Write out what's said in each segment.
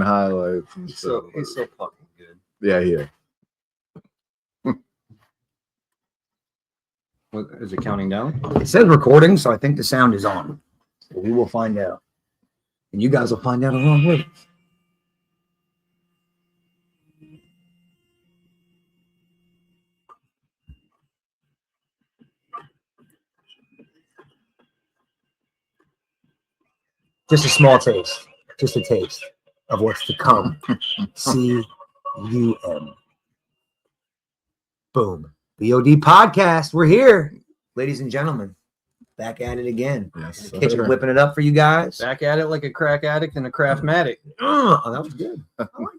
highlights. He's so fucking good. Yeah, yeah. What, is it counting down? It says recording, so I think the sound is on. So we will find out. And you guys will find out along with us. Just a small taste. Just a taste of what's to come. C-U-M. Boom. BOD podcast. We're here, ladies and gentlemen. Back at it again. Yes, Kitchen sir. whipping it up for you guys. Back at it like a crack addict and a craftmatic. Oh, that was good.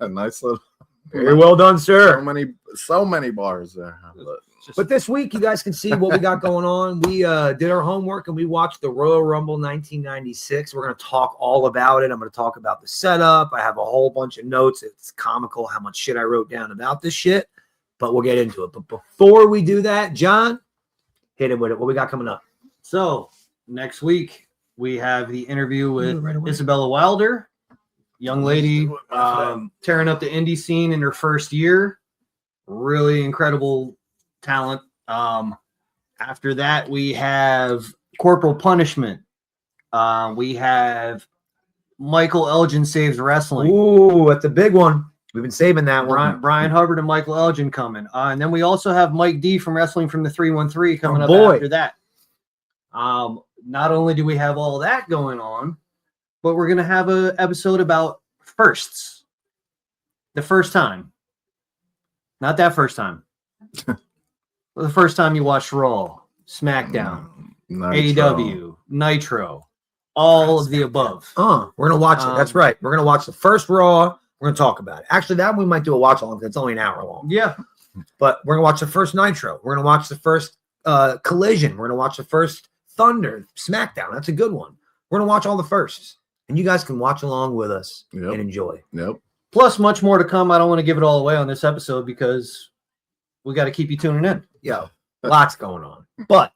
A nice little. Very well done, sir. So many bars there. But this week, you guys can see what we got going on. We did our homework and we watched the Royal Rumble 1996. We're going to talk all about it. I'm going to talk about the setup. I have a whole bunch of notes. It's comical how much shit I wrote down about this shit, but we'll get into it. But before we do that, John, hit it with it. What we got coming up? So next week we have the interview with Isabella Wilder, young lady tearing up the indie scene in her first year. Really incredible talent. After that, we have Corporal Punishment. We have Michael Elgin Saves Wrestling. Ooh, that's a big one. We've been saving that one. Brian Hubbard and Michael Elgin coming. And then we also have Mike D from Wrestling from the 313 coming up after that. Not only do we have all that going on, but we're going to have an episode about firsts. The first time. Not that first time. The first time you watched Raw, SmackDown, AEW, Nitro, all of the above. We're going to watch it. That's right. We're going to watch the first Raw. We're going to talk about it. Actually, that we might do a watch along because it's only an hour long. Yeah. But we're going to watch the first Nitro. We're going to watch the first Collision. We're going to watch the first Thunder, SmackDown. That's a good one. We're going to watch all the firsts. And you guys can watch along with us and enjoy. Yep. Plus, much more to come. I don't want to give it all away on this episode because we got to keep you tuning in. Yo, lots going on. But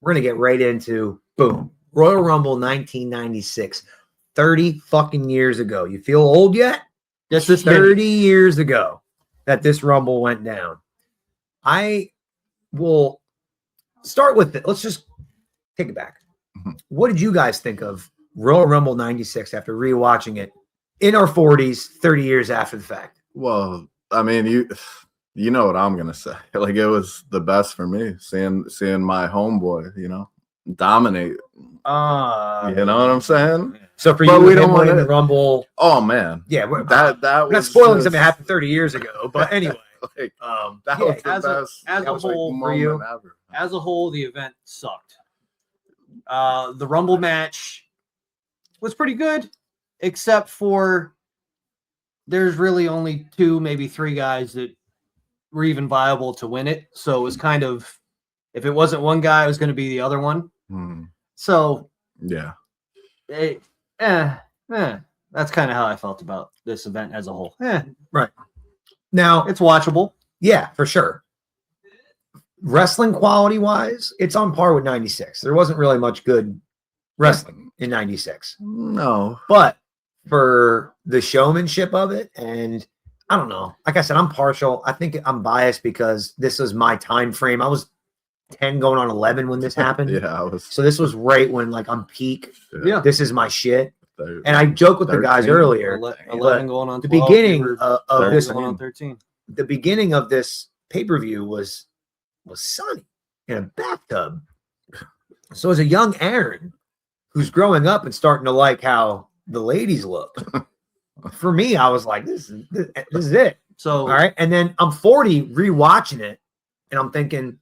we're going to get right into, boom, Royal Rumble 1996. 30 fucking years ago. You feel old yet? Yes, it's 30 years ago that this Rumble went down. I will start with it. Let's just take it back. What did you guys think of Royal Rumble 96 after rewatching it in our 40s, 30 years after the fact? Well, I mean, you know what I'm gonna say. Like, it was the best for me seeing my homeboy, dominate. You know what I'm saying? So for you, we don't want the Rumble. Oh man, yeah, that we're was not spoiling something that happened 30 years ago. But anyway, like, that was the best. As a whole, moment ever. As a whole, the event sucked. The Rumble match was pretty good, except for there's really only 2, maybe 3 guys that were even viable to win it. So it was kind of, if it wasn't one guy, it was going to be the other one. So yeah, that's kind of how I felt about this event as a whole. Right. Now it's watchable. Yeah, for sure. Wrestling quality wise, it's on par with 96. There wasn't really much good wrestling in 96. No. But for the showmanship of it, and I don't know, like I said, I'm partial. I think I'm biased because this was my time frame. I was 10 going on 11 when this happened. So this was right when, like, I'm peak. Yeah. This is my shit. And I joked with 13, the guys earlier. 11 going on 12, the beginning of this going on 13. The beginning of this pay-per-view was sunny in a bathtub. So as a young Aaron who's growing up and starting to like how the ladies look, for me, I was like, this is it. So all right. And then I'm 40 rewatching it and I'm thinking,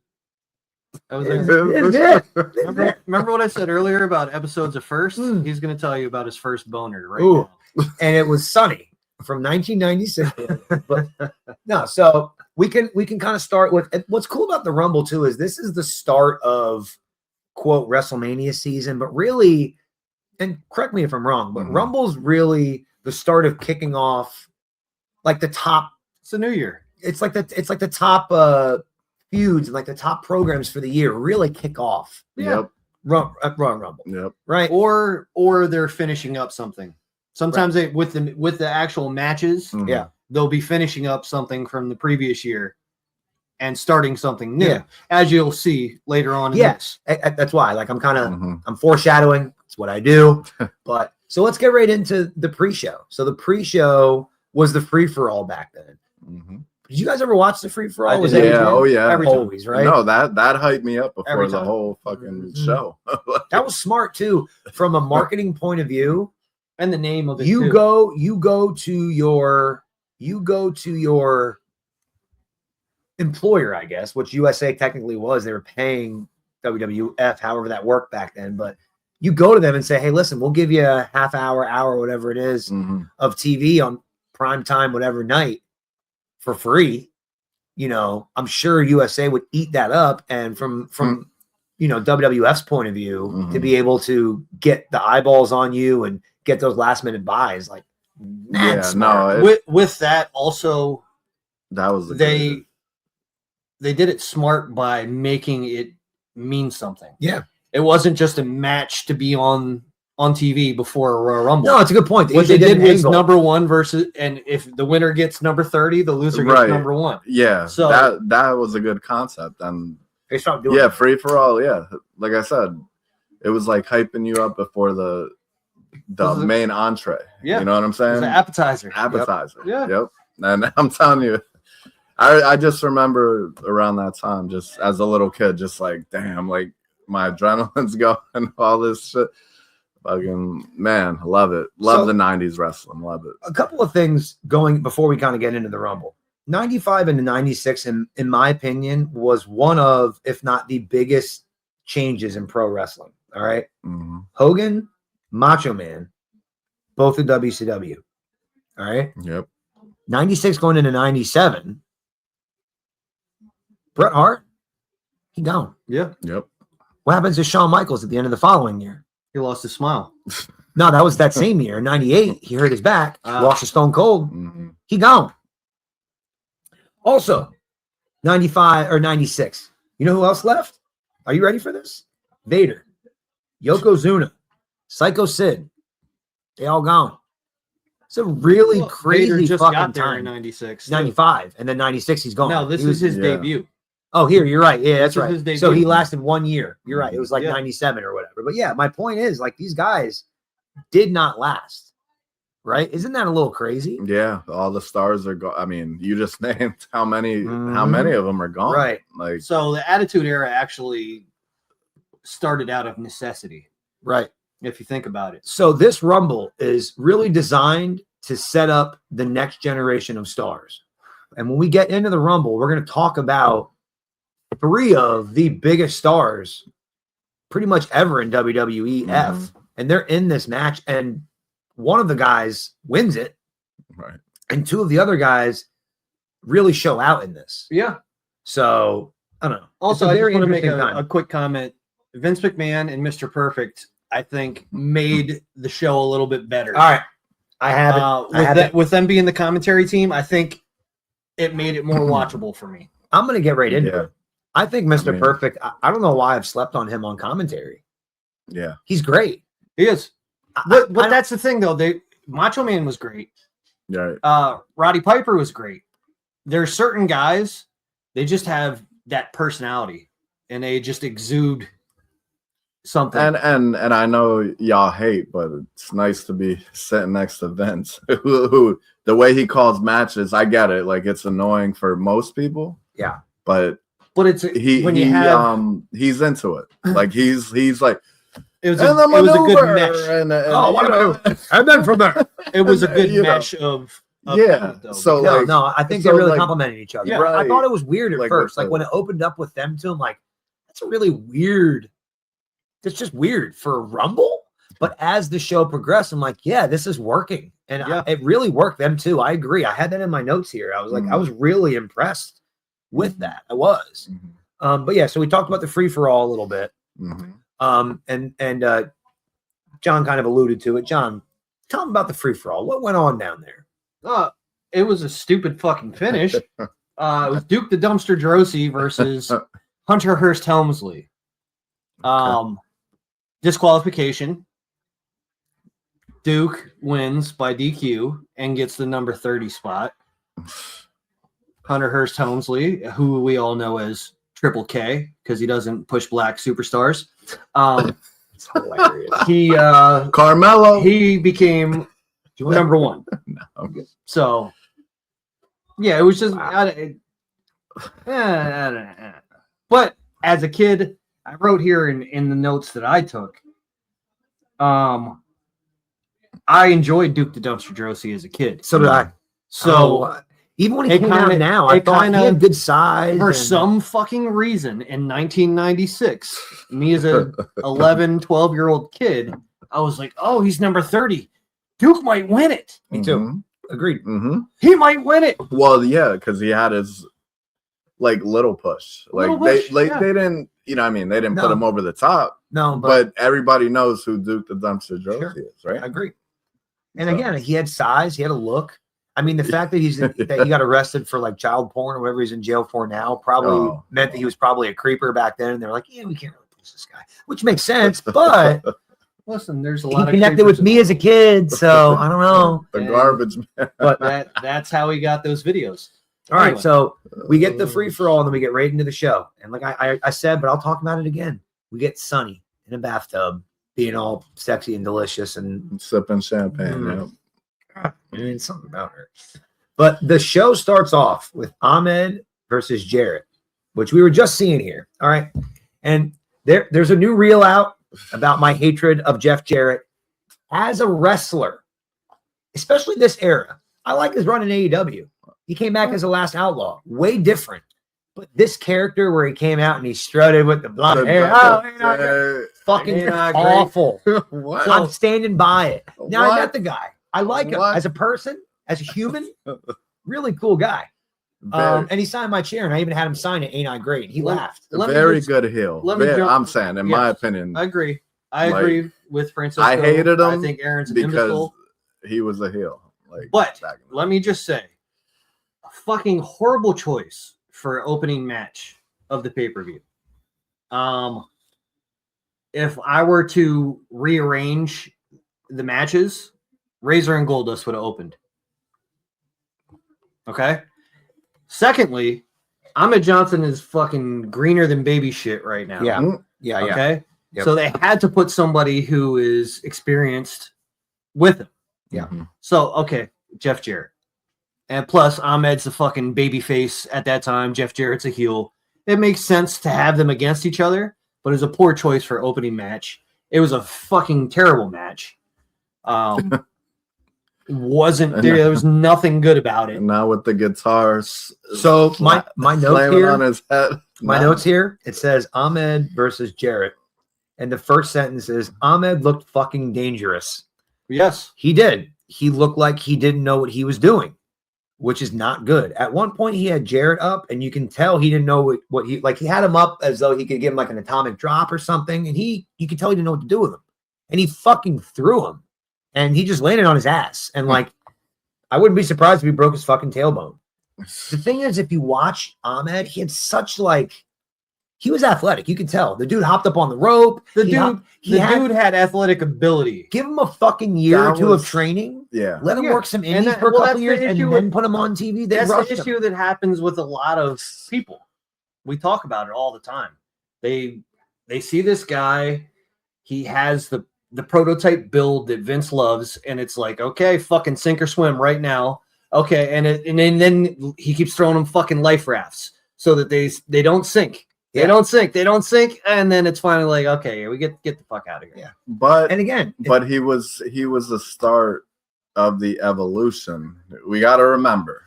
remember what I said earlier about episodes of first? He's going to tell you about his first boner now. And it was sunny from 1996. But no, so we can kind of start with what's cool about the Rumble too is this is the start of quote WrestleMania season, but really, and correct me if I'm wrong, but Rumble's really the start of kicking off like the top. It's a new year. It's like the top feuds and like the top programs for the year really kick off. Yep. Rumble. Yep. Right. Or they're finishing up something. Sometimes they with the actual matches, Mhm. they'll be finishing up something from the previous year and starting something new, as you'll see later on. Yes, that's why. Like Mhm. I'm foreshadowing. It's what I do. But so let's get right into the pre-show. So the pre-show was the free for all back then. Mhm. Did you guys ever watch the free for all? Was Yeah, oh yeah, every time. Always, right? No, that hyped me up before Every the time. whole fucking Mhm. show. That was smart too, from a marketing point of view. And the name of it. You too. go to your employer, I guess, which USA technically was. They were paying WWF, however that worked back then. But you go to them and say, hey, listen, we'll give you a half hour, whatever it is, Mhm. of TV on prime time, whatever night for free. You know, I'm sure USA would eat that up. And from you know, WWF's point of view, to be able to get the eyeballs on you and get those last minute buys, like Yeah, smart. no, with that also, that was the they greatest. did it smart by making it mean something. Yeah. It wasn't just a match to be on TV before a Royal Rumble. No, it's a good point. What they did was number one versus, and if the winner gets number 30, the loser gets number one. Yeah, so that was a good concept. And they stopped doing it. free for all. Yeah, like I said, it was like hyping you up before the main entree. Yeah, you know what I'm saying? It's an appetizer. Appetizer. Yep. Yep. And I'm telling you, I just remember around that time, just as a little kid, just like, damn, like my adrenaline's going, all this shit. Fucking man, love it. Love the 90s wrestling. Love it. A couple of things going before we kind of get into the Rumble. 95 and 96, in my opinion, was one of, if not the biggest changes in pro wrestling. All right. Mm-hmm. Hogan, Macho Man, both in WCW. All right. Yep. 96 going into 97. Bret Hart, he gone. Yeah. Yep. What happens to Shawn Michaels at the end of the following year? He lost his smile. No, that was that same year. 98, he hurt his back, lost to Stone Cold. Mm-hmm. He gone. Also, 95 or 96. You know who else left? Are you ready for this? Vader, Yokozuna, Psycho Sid. They all gone. It's a really crazy Vader just fucking got there time. in 96. 95, and then 96, he's gone. No, this is his debut. Oh, here, you're right. Yeah, that's This is right. his debut. So he lasted 1 year. You're right. It was like Yeah. 97 or whatever. But yeah, my point is, like, these guys did not last. Right? Isn't that a little crazy? Yeah, all the stars are gone. I mean, you just named how many Mhm. of them are gone. Right. Like, So the Attitude Era actually started out of necessity, Right. if you think about it. So this Rumble is really designed to set up the next generation of stars. And when we get into the Rumble, we're going to talk about 3 of the biggest stars pretty much ever in WWEF. Mhm. And they're in this match. And one of the guys wins it. right. And 2 of the other guys really show out in this. Yeah. So, I don't know. Also, It's I a just very want to make interesting a time. quick comment. Vince McMahon and Mr. Perfect, I think, made the show a little bit better. All right. I have it. With them being the commentary team, I think it made it more watchable for me. I'm going to get right into Yeah. it. I think Mr. I mean- Perfect, I don't know why I've slept on him on commentary. Yeah. He's great. He is. I But don't- that's the thing, though. Macho Man was great. Yeah. Roddy Piper was great. There's certain guys, they just have that personality, and they just exude something. And I know y'all hate, but it's nice to be sitting next to Vince, who the way he calls matches, I get it. Like, it's annoying for most people. Yeah. But it's he's into it. Like, he's like, it was and a the good maneuver, mesh. and and then from there. It was a good You know. mesh of Yeah, talent, though. so, No, like- no, I think so, they really like- complimented each other. Yeah. I Right. thought it was weird at Like, first. with Like when it opened up with them two, I'm like, that's a really weird. It's just weird for a Rumble. But as the show progressed, I'm like, yeah, this is working. And Yeah. it really worked them too. I agree. I had that in my notes here. I was like, I was really impressed with that. I was. But yeah, so we talked about the free for all a little bit. And John kind of alluded to it. John, tell him about the free for all. What went on down there? It was a stupid fucking finish. It was Duke the Dumpster Drosy versus Hunter Hearst Helmsley. Disqualification. Duke wins by DQ and gets the number 30 spot. Hunter Hearst Helmsley, who we all know as Triple K because he doesn't push black superstars. It's hilarious. Carmelo. He became number 1. No. So, yeah, it was just. Wow. But as a kid, I wrote here in the notes that I took. I enjoyed Duke the Dumpster Drosy as a kid. So did I. So even when he came out now, I thought he had good size. For some fucking reason, in 1996, me as a 11, 12-year-old kid, I was like, oh, he's number 30. Duke might win it. Me too. Agreed. Mm-hmm. He might win it. Well, yeah, because he had his little push. They didn't, you know what I mean? They didn't put him over the top. No, but everybody knows who Duke the Dumpster Drosy is, right? I agree. And again, he had size, he had a look. I mean, the fact that that he got arrested for like child porn or whatever he's in jail for now probably meant that he was probably a creeper back then. And they're like, yeah, we can't really push this guy, which makes sense. But listen, there's a lot of connected with me as a kid, so I don't know. The garbage man. But that's how he got those videos. All right, so we get the free for all, and then we get right into the show. And like I said, but I'll talk about it again. We get Sonny in a bathtub, being all sexy and delicious and sipping champagne. I mean, something about her. But the show starts off with Ahmed versus Jarrett, which we were just seeing here. All right, and there's a new reel out about my hatred of Jeff Jarrett as a wrestler, especially this era. I like his run in AEW. He came back as a Last Outlaw, way different. But this character where he came out and he strutted with the blonde hair, fucking awful. What? I'm standing by it. Now What? I met the guy. I like him as a person, as a human. Really cool guy. And he signed my chair, and I even had him sign it. Ain't I great? He laughed. Very good heel. I'm saying, in my opinion, I agree. I agree with Francisco. I hated him. I think Aaron's an because imbecile. he was a heel. But let me just say, a fucking horrible choice for opening match of the pay-per-view. If I were to rearrange the matches, Razor and Goldust would have opened. Okay. Secondly, Ahmed Johnson is fucking greener than baby shit right now. Yeah. Okay. Yep. So they had to put somebody who is experienced with him. Yeah. So, okay, Jeff Jarrett. And plus, Ahmed's a fucking baby face at that time. Jeff Jarrett's a heel. It makes sense to have them against each other, but it was a poor choice for opening match. It was a fucking terrible match. There was nothing good about it. And now with the guitars. So my notes here on his head. Notes here, it says Ahmed versus Jarrett. And the first sentence is Ahmed looked fucking dangerous. Yes. He did. He looked like he didn't know what he was doing, which is not good. At one point, he had Jarrett up, and you can tell he didn't know what he had him up as though he could give him like an atomic drop or something. And you could tell he didn't know what to do with him. And he fucking threw him. And he just landed on his ass. And I wouldn't be surprised if he broke his fucking tailbone. The thing is, if you watch Ahmed, he had such he was athletic. You could tell. The dude hopped up on the rope. The dude had athletic ability. Give him a fucking year or two of training. Yeah. Let him work some indies for a couple years and then put him on TV. That's the issue that happens with a lot of people. We talk about it all the time. They see this guy. He has the prototype build that Vince loves, and it's like, okay, fucking sink or swim right now. Okay, and then he keeps throwing them fucking life rafts so that they don't sink. They don't sink, and then it's finally like, okay, we get the fuck out of here. Yeah. But he was the start of the evolution. We got to remember,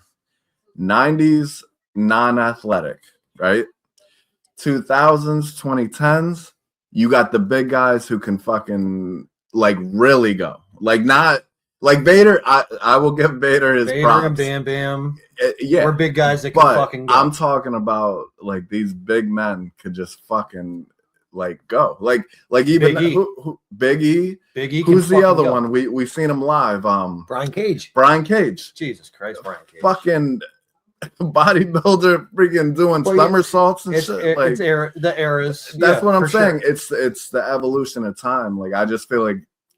90s non-athletic, right? 2000s, 2010s, you got the big guys who can fucking really go. Not like Vader. I will give Vader his props. And Bam Bam. Yeah, we're big guys that can fucking go. I'm talking about these big men could just fucking go. Even Big E. Big E. Big E. Who's the other one? We seen him live. Brian Cage. Jesus Christ, Brian Cage. Fucking bodybuilder, freaking doing somersaults and shit. The eras. That's what I'm saying. Sure. It's the evolution of time. I just feel like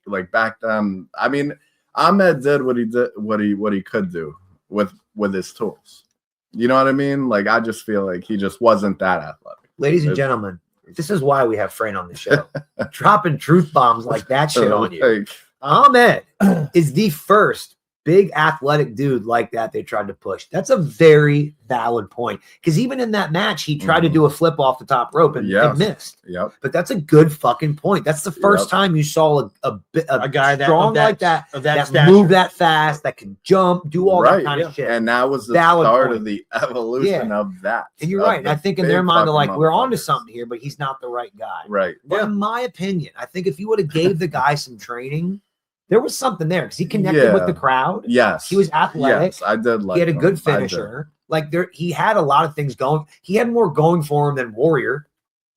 like back then. I mean, Ahmed did what he could do with his tools. You know what I mean? Like, I just feel like he just wasn't that athletic. Ladies and gentlemen, this is why we have Fran on the show. Dropping truth bombs like that shit on you. Like, Ahmed is the first big athletic dude like that they tried to push. That's a very valid point. Because even in that match, he tried to do a flip off the top rope and missed. Yep. But that's a good fucking point. That's the first time you saw a guy strong like that move that fast, that can jump, do all that kind of shit. And that was the start of the evolution of that. And you're right. And I think in their mind, they're like, we're onto something here, but he's not the right guy. Right. But in my opinion, I think if you would have gave the guy some training, there was something there because he connected with the crowd. Yes. He was athletic. Yes, I did like he had a good finisher. Like he had a lot of things going. He had more going for him than Warrior.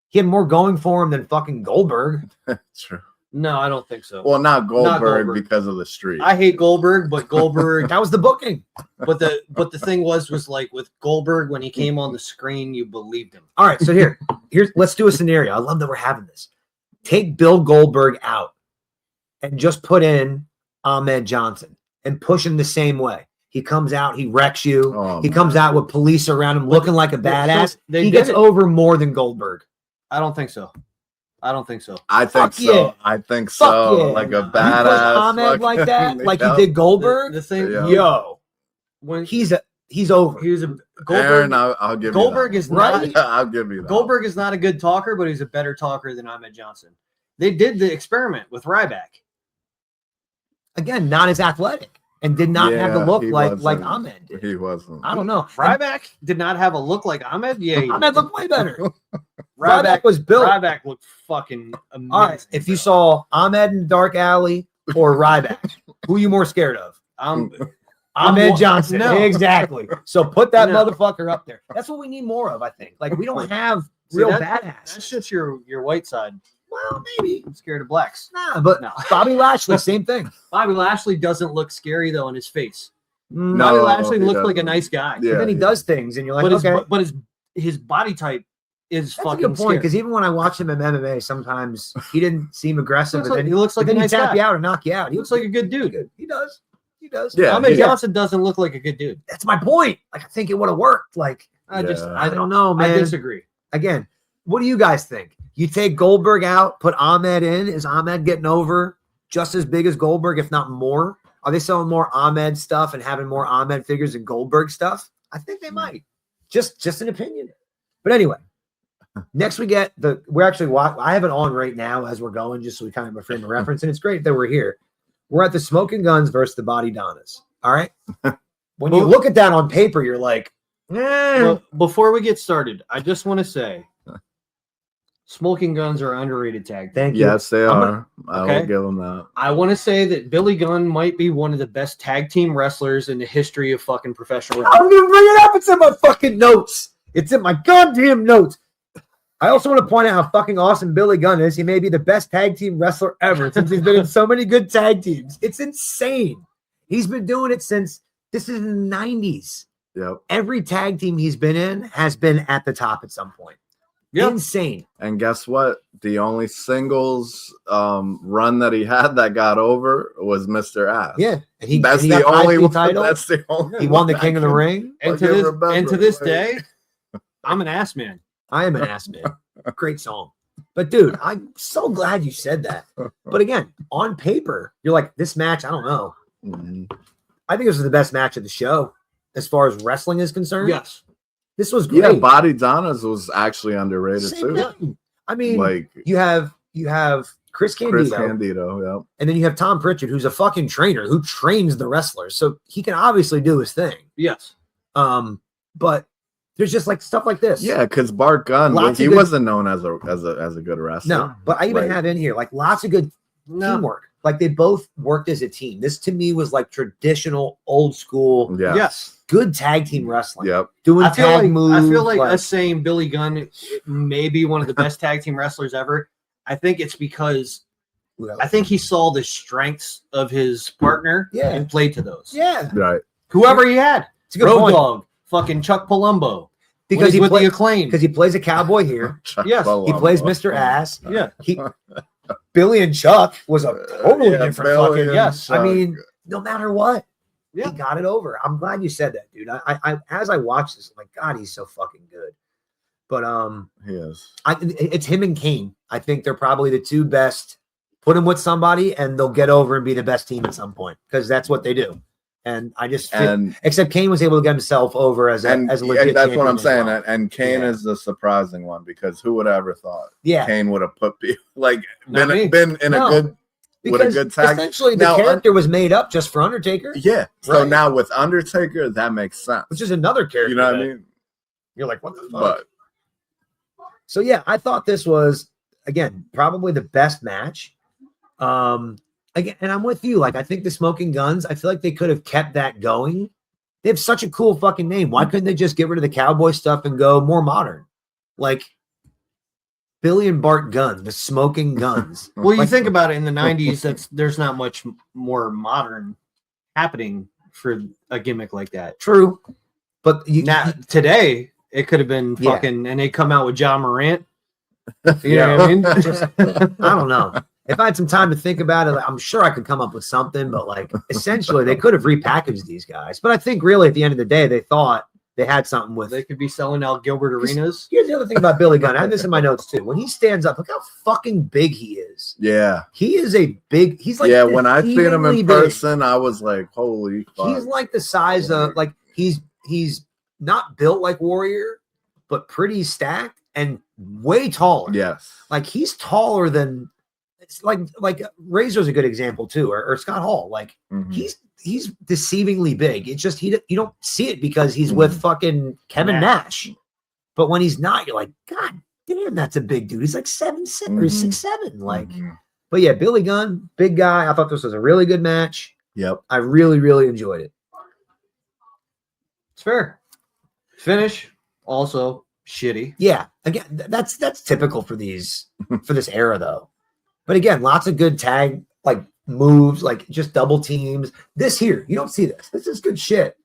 He had more going for him than fucking Goldberg. True. No, I don't think so. Well, not Goldberg because of the streak. I hate Goldberg, but Goldberg that was the booking. But the thing was like with Goldberg, when he came on the screen, you believed him. All right, so here's let's do a scenario. I love that we're having this. Take Bill Goldberg out and just put in Ahmed Johnson and push him the same way. He comes out, he wrecks you. He comes out with police around him looking like a badass. He gets over more than Goldberg. I don't think so. I think so. I think so. Yeah. I think so. Yeah. Like a You badass. push Ahmed like that, like you did Goldberg. The thing, when he's over. He was a Goldberg. Aaron, I'll give Goldberg you that. is not. I'll give you that. Goldberg is not a good talker, but he's a better talker than Ahmed Johnson. They did the experiment with Ryback. Again, not as athletic and did not have the look like Ahmed did. He wasn't. I don't know. Ryback did not have a look like Ahmed. Yeah, Ahmed looked way better. Ryback was built. Ryback looked fucking amazing. All right, if you saw Ahmed in the dark alley or Ryback, who are you more scared of? Ahmed Johnson. No. Exactly. So put that motherfucker up there. That's what we need more of, I think. Like, we don't have real badass. That's just your white side. Well, maybe. I'm scared of blacks. Nah, but Bobby Lashley, same thing. Bobby Lashley doesn't look scary though in his face. No, Bobby Lashley looks like a nice guy. Yeah, and then he does things, and you're like, but his body type is that's fucking a good point. Because even when I watch him in MMA, sometimes he didn't seem aggressive. He looks like a nice tap guy. you out or knock you out. He looks like a good dude. He does. He does. Yeah. Ahmed Johnson doesn't look like a good dude. That's my point. Like, I think it would have worked. Like, I don't know, man. I disagree. Again, what do you guys think? You take Goldberg out, put Ahmed in. Is Ahmed getting over just as big as Goldberg, if not more? Are they selling more Ahmed stuff and having more Ahmed figures than Goldberg stuff? I think they might. Just an opinion. But anyway, next we get we're actually I have it on right now as we're going, just so we kind of have a frame of reference, and it's great that we're here. We're at the Smoking Guns versus the Body Donnas. All right. When you look at that on paper, you're like, Well, before we get started, I just want to say, Smoking Guns are underrated tag. Thank you. Yes, they are. I will give them that. I want to say that Billy Gunn might be one of the best tag team wrestlers in the history of fucking professional wrestling. I'm gonna bring it up. It's in my fucking notes. It's in my goddamn notes. I also want to point out how fucking awesome Billy Gunn is. He may be the best tag team wrestler ever since he's been in so many good tag teams. It's insane. He's been doing it since this is in the 90s. Yep. Every tag team he's been in has been at the top at some point. Yep. Insane. And guess what? The only singles run that he had that got over was Mr. Ass. Yeah. And that's the only one. That's the only He won the King of the Ring. And to this day, I'm an ass man. I am an ass man. Great song. But dude, I'm so glad you said that. But again, on paper, you're like, this match, I don't know. Mm-hmm. I think this was the best match of the show as far as wrestling is concerned. Yes. This was great. Yeah, Body Donnas was actually underrated too. Thing. I mean, like you have Chris Candido, yeah. And then you have Tom Pritchard, who's a fucking trainer who trains the wrestlers. So he can obviously do his thing. Yes. But there's just like stuff like this. Yeah, because Bart Gunn, he wasn't known as a good wrestler. No, but I even have in here like lots of good teamwork. Like they both worked as a team. This to me was like traditional, old school. Yeah. Yes. Good tag team wrestling. Yep. Doing tag moves. I feel like us saying Billy Gunn may be one of the best tag team wrestlers ever. I think it's because I think he saw the strengths of his partner and played to those. Yeah. Right. Whoever he had. It's a good Road point. Dogg, fucking Chuck Palumbo. Because the Acclaim. Because he plays a cowboy here. Yes. He plays Mr. Ass. Yeah. Billy and Chuck was a totally different Billy fucking and yes. I Chuck. mean, no matter what, Billy different and fucking Chuck. yes. I mean, no matter what, Yeah. he got it over. I'm glad you said that, dude. I as I watched this, I'm like, God, he's so fucking good. But he is. it's him and Kane. I think they're probably the two best. Put him with somebody, and they'll get over and be the best team at some point because that's what they do. And I just feel, except Kane was able to get himself over as a legit. That's what I'm champion as saying. well. And Kane is the surprising one because who would have ever thought? Yeah, Kane would have put Not me. been in a good with a good tag. Essentially, now, the character was made up just for Undertaker. Yeah. So now with Undertaker, that makes sense. Which is another character. You know what I mean? You're like, what the fuck? But so yeah, I thought this was again probably the best match. Again, and I'm with you. Like, I think the Smoking Guns, I feel like they could have kept that going. They have such a cool fucking name. Why couldn't they just get rid of the cowboy stuff and go more modern? Like Billy and Bart Gunn, the Smoking Guns. Well, you think about it in the 90s, there's not much more modern happening for a gimmick like that. True. But today, it could have been fucking, and they come out with John Morant. You know what I mean? I don't know. If I had some time to think about it, I'm sure I could come up with something, but like essentially they could have repackaged these guys. But I think really at the end of the day, they thought they had something with. They could be selling out Gilbert Arenas. Here's the other thing about Billy Gunn. I had this in my notes too. When he stands up, look how fucking big he is. Yeah. He is a big, he's like, when I see him in person, I was like, holy fuck. He's like the size of, like, he's not built like Warrior, but pretty stacked and way taller. Yes. Like he's taller than, it's like Razor's a good example too, or Scott Hall. Like he's deceivingly big. It's just you don't see it because he's with fucking Kevin Nash. But when he's not, you're like, God damn, that's a big dude. He's like 7'6" or 6'7". Like, but yeah, Billy Gunn, big guy. I thought this was a really good match. Yep. I really, really enjoyed it. It's fair. Finish also shitty. Yeah. Again, that's typical for this era though. But again, lots of good tag like moves, like just double teams. This here, you don't see this. This is good shit.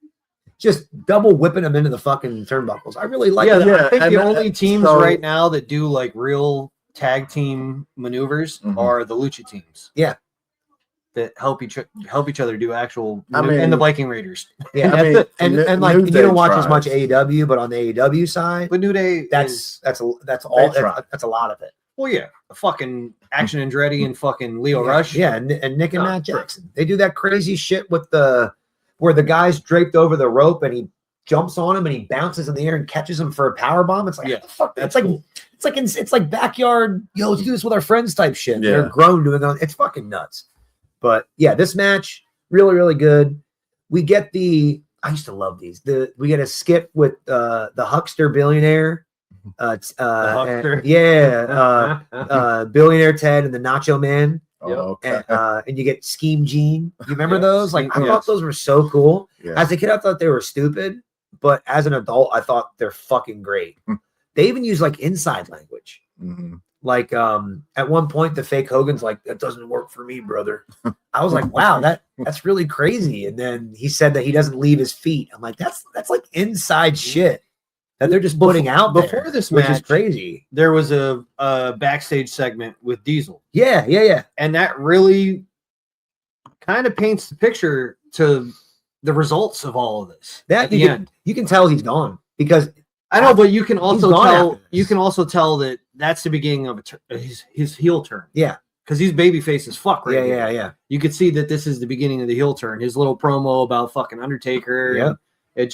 Just double whipping them into the fucking turnbuckles. I really like it. I think the only teams right now that do like real tag team maneuvers are the Lucha teams. Yeah. That help each other do actual and the Viking Raiders. Yeah, and like you don't watch as much AEW, but on the AEW side, but New Day that's a lot of it. Well, yeah, fucking Action Andretti and fucking Leo Rush. Yeah, and Nick and Matt Jackson. They do that crazy shit with where the guy's draped over the rope and he jumps on him and he bounces in the air and catches him for a power bomb. It's like, what the fuck? It's like backyard, let's do this with our friends type shit. Yeah. They're grown doing it. It's fucking nuts. But yeah, this match, really, really good. We get I used to love these. We get a skit with the Huckster billionaire. Billionaire Ted and the Nacho Man. Okay. And you get Scheme Gene. You remember those? Like I thought those were so cool. Yeah. As a kid, I thought they were stupid, but as an adult, I thought they're fucking great. They even use like inside language. Like at one point, the fake Hogan's like, "That doesn't work for me, brother." I was like, "Wow, that's really crazy." And then he said that he doesn't leave his feet. I'm like, that's like inside shit that they're just putting out before this match, which is crazy. There was a backstage segment with Diesel. Yeah. And that really kind of paints the picture to the results of all of this. That you can tell he's gone because I know, but you can also tell that that's the beginning of his heel turn. Yeah. Because he's babyface as fuck right now. Yeah. You could see that this is the beginning of the heel turn. His little promo about fucking Undertaker. Yeah.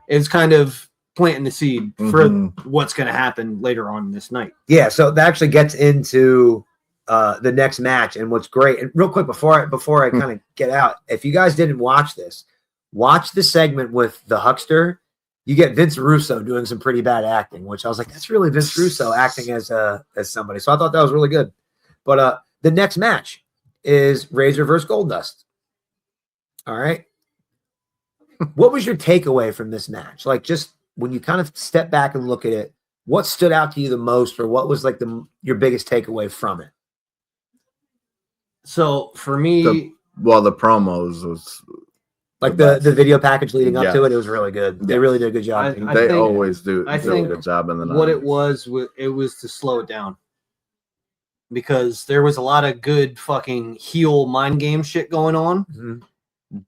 It's kind of planting the seed for what's going to happen later on this night. Yeah, so that actually gets into the next match and what's great. And real quick before I kind of get out, if you guys didn't watch this, watch the segment with the Huckster. You get Vince Russo doing some pretty bad acting, which I was like, that's really Vince Russo acting as somebody. So I thought that was really good. But the next match is Razor versus Goldust. All right. What was your takeaway from this match? Like, just when you kind of step back and look at it, what stood out to you the most, or what was like your biggest takeaway from it? So for me, the promos was like the video package leading up to it. It was really good. They really did a good job. They always do. I think a good job in the night. What it was to slow it down. because there was a lot of good fucking heel mind game shit going on,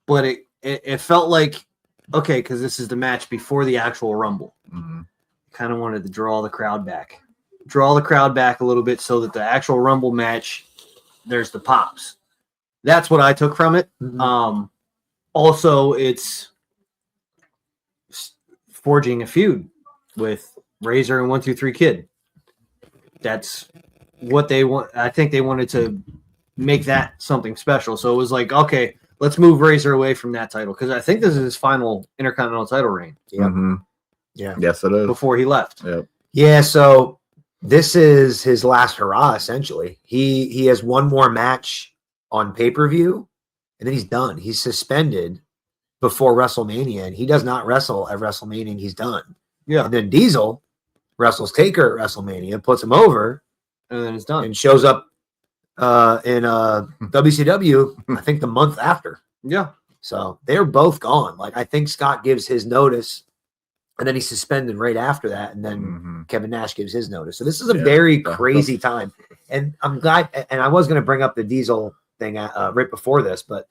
but it felt like, okay, because this is the match before the actual Rumble. Kind of wanted to draw the crowd back a little bit so that the actual Rumble match, there's the pops. That's what I took from it. Also, it's forging a feud with Razor and 1-2-3 Kid. That's what they want. I think they wanted to make that something special. So it was like, okay, let's move Razor away from that title because I think this is his final Intercontinental title reign. Yeah. Yes, it is. Before he left. Yep. Yeah. So this is his last hurrah. Essentially, he has one more match on pay-per-view, and then he's done. He's suspended before WrestleMania, and he does not wrestle at WrestleMania, and he's done. Yeah. And then Diesel wrestles Taker at WrestleMania, puts him over, and then it's done. And shows up in WCW, I think the month after. Yeah. So they're both gone. Like, I think Scott gives his notice, and then he's suspended right after that, and then Kevin Nash gives his notice. So this is a very crazy time. And I'm glad, and I was going to bring up the Diesel thing right before this, but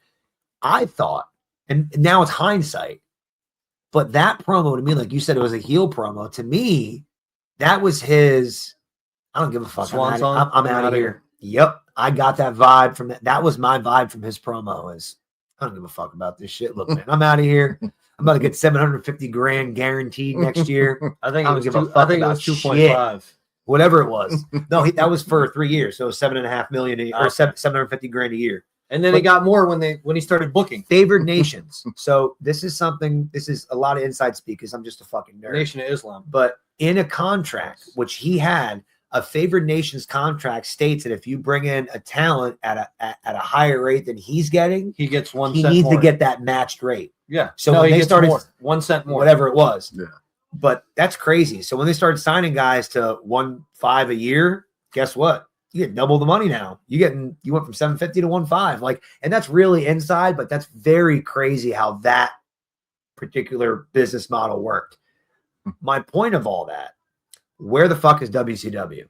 I thought, and now it's hindsight, but that promo to me, like you said, it was a heel promo. To me, that was his, I don't give a fuck. I'm out of here. Yep. I got that vibe from that. That was my vibe from his promo is, I don't give a fuck about this shit. Look, man, I'm out of here. I'm about to get $750,000 guaranteed next year. I think it was 2.5. Whatever it was. No, that was for 3 years. So $7.5 million or $750,000 a year. And then it got more when he started booking favored nations. So this is a lot of inside speak because I'm just a fucking nerd. Nation of Islam. But in a contract, which he had, a favored nations contract states that if you bring in a talent at a higher rate than he's getting, he gets 1 cent. He needs to get that matched rate. Yeah. So when they started 1 cent more, whatever it was. Yeah. But that's crazy. So when they started signing guys to 1.5 a year, guess what? You get double the money now. You went from 750 to 1.5. Like, and that's really inside, but that's very crazy how that particular business model worked. My point of all that, where the fuck is WCW?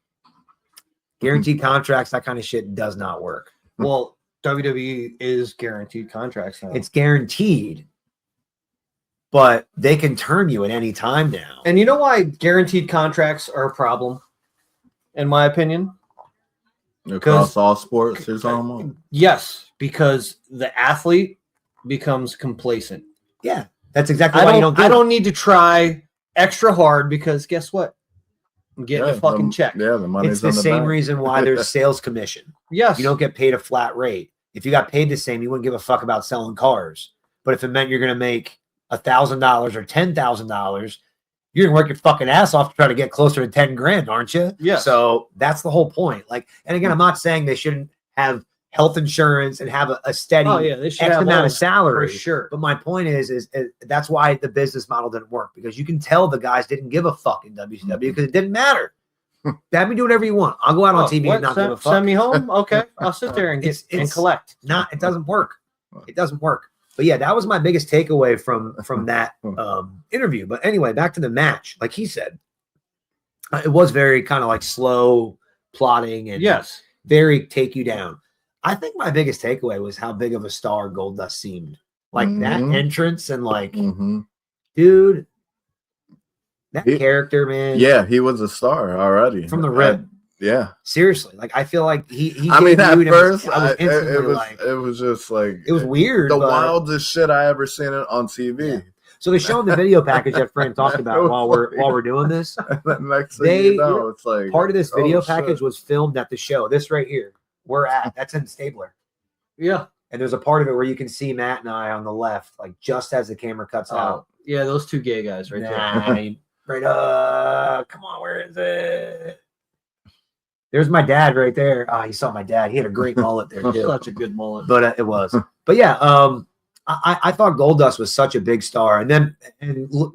Guaranteed contracts, that kind of shit does not work. Well, WWE is guaranteed contracts now. It's guaranteed, but they can turn you at any time now. And you know why guaranteed contracts are a problem, in my opinion? Across all sports, there's almost. Yes, because the athlete becomes complacent. Yeah, that's exactly why you don't. I don't need to try extra hard because guess what? I'm getting a fucking check. Yeah, the money's it's the same reason why there's sales commission. Yes, you don't get paid a flat rate. If you got paid the same, you wouldn't give a fuck about selling cars. But if it meant you're going to make $1,000 or $10,000, you're gonna work your fucking ass off to try to get closer to 10 grand, aren't you? Yeah. So that's the whole point. Like, and again, I'm not saying they shouldn't have health insurance and have a steady they should X have amount of salary. For sure. But my point is that's why the business model didn't work, because you can tell the guys didn't give a fuck in WCW because it didn't matter. Have me do whatever you want. I'll go out on TV and not give a fuck. Send me home. Okay, I'll sit there and and collect. It doesn't work. It doesn't work. But yeah, that was my biggest takeaway from that interview. But anyway, back to the match. Like he said, it was very kind of like slow plotting and very take you down. I think my biggest takeaway was how big of a star Goldust seemed. Like that entrance and like, dude, that character, man. Yeah, he was a star already from the rip. Yeah, seriously. Like I feel like he I mean, at first, it was just like it was weird. The wildest shit I ever seen it on TV. Yeah. So they showed the video package that Fran talked about while we're doing this. Next thing you know, it's like part of this video package was filmed at the show. This right here, that's in Stabler. Yeah, and there's a part of it where you can see Matt and I on the left, like just as the camera cuts out. Yeah, those two gay guys right there. Right, come on, where is it? There's my dad right there. Oh, you saw my dad. He had a great mullet there too. Such a good mullet. But it was. But yeah, I thought Goldust was such a big star, and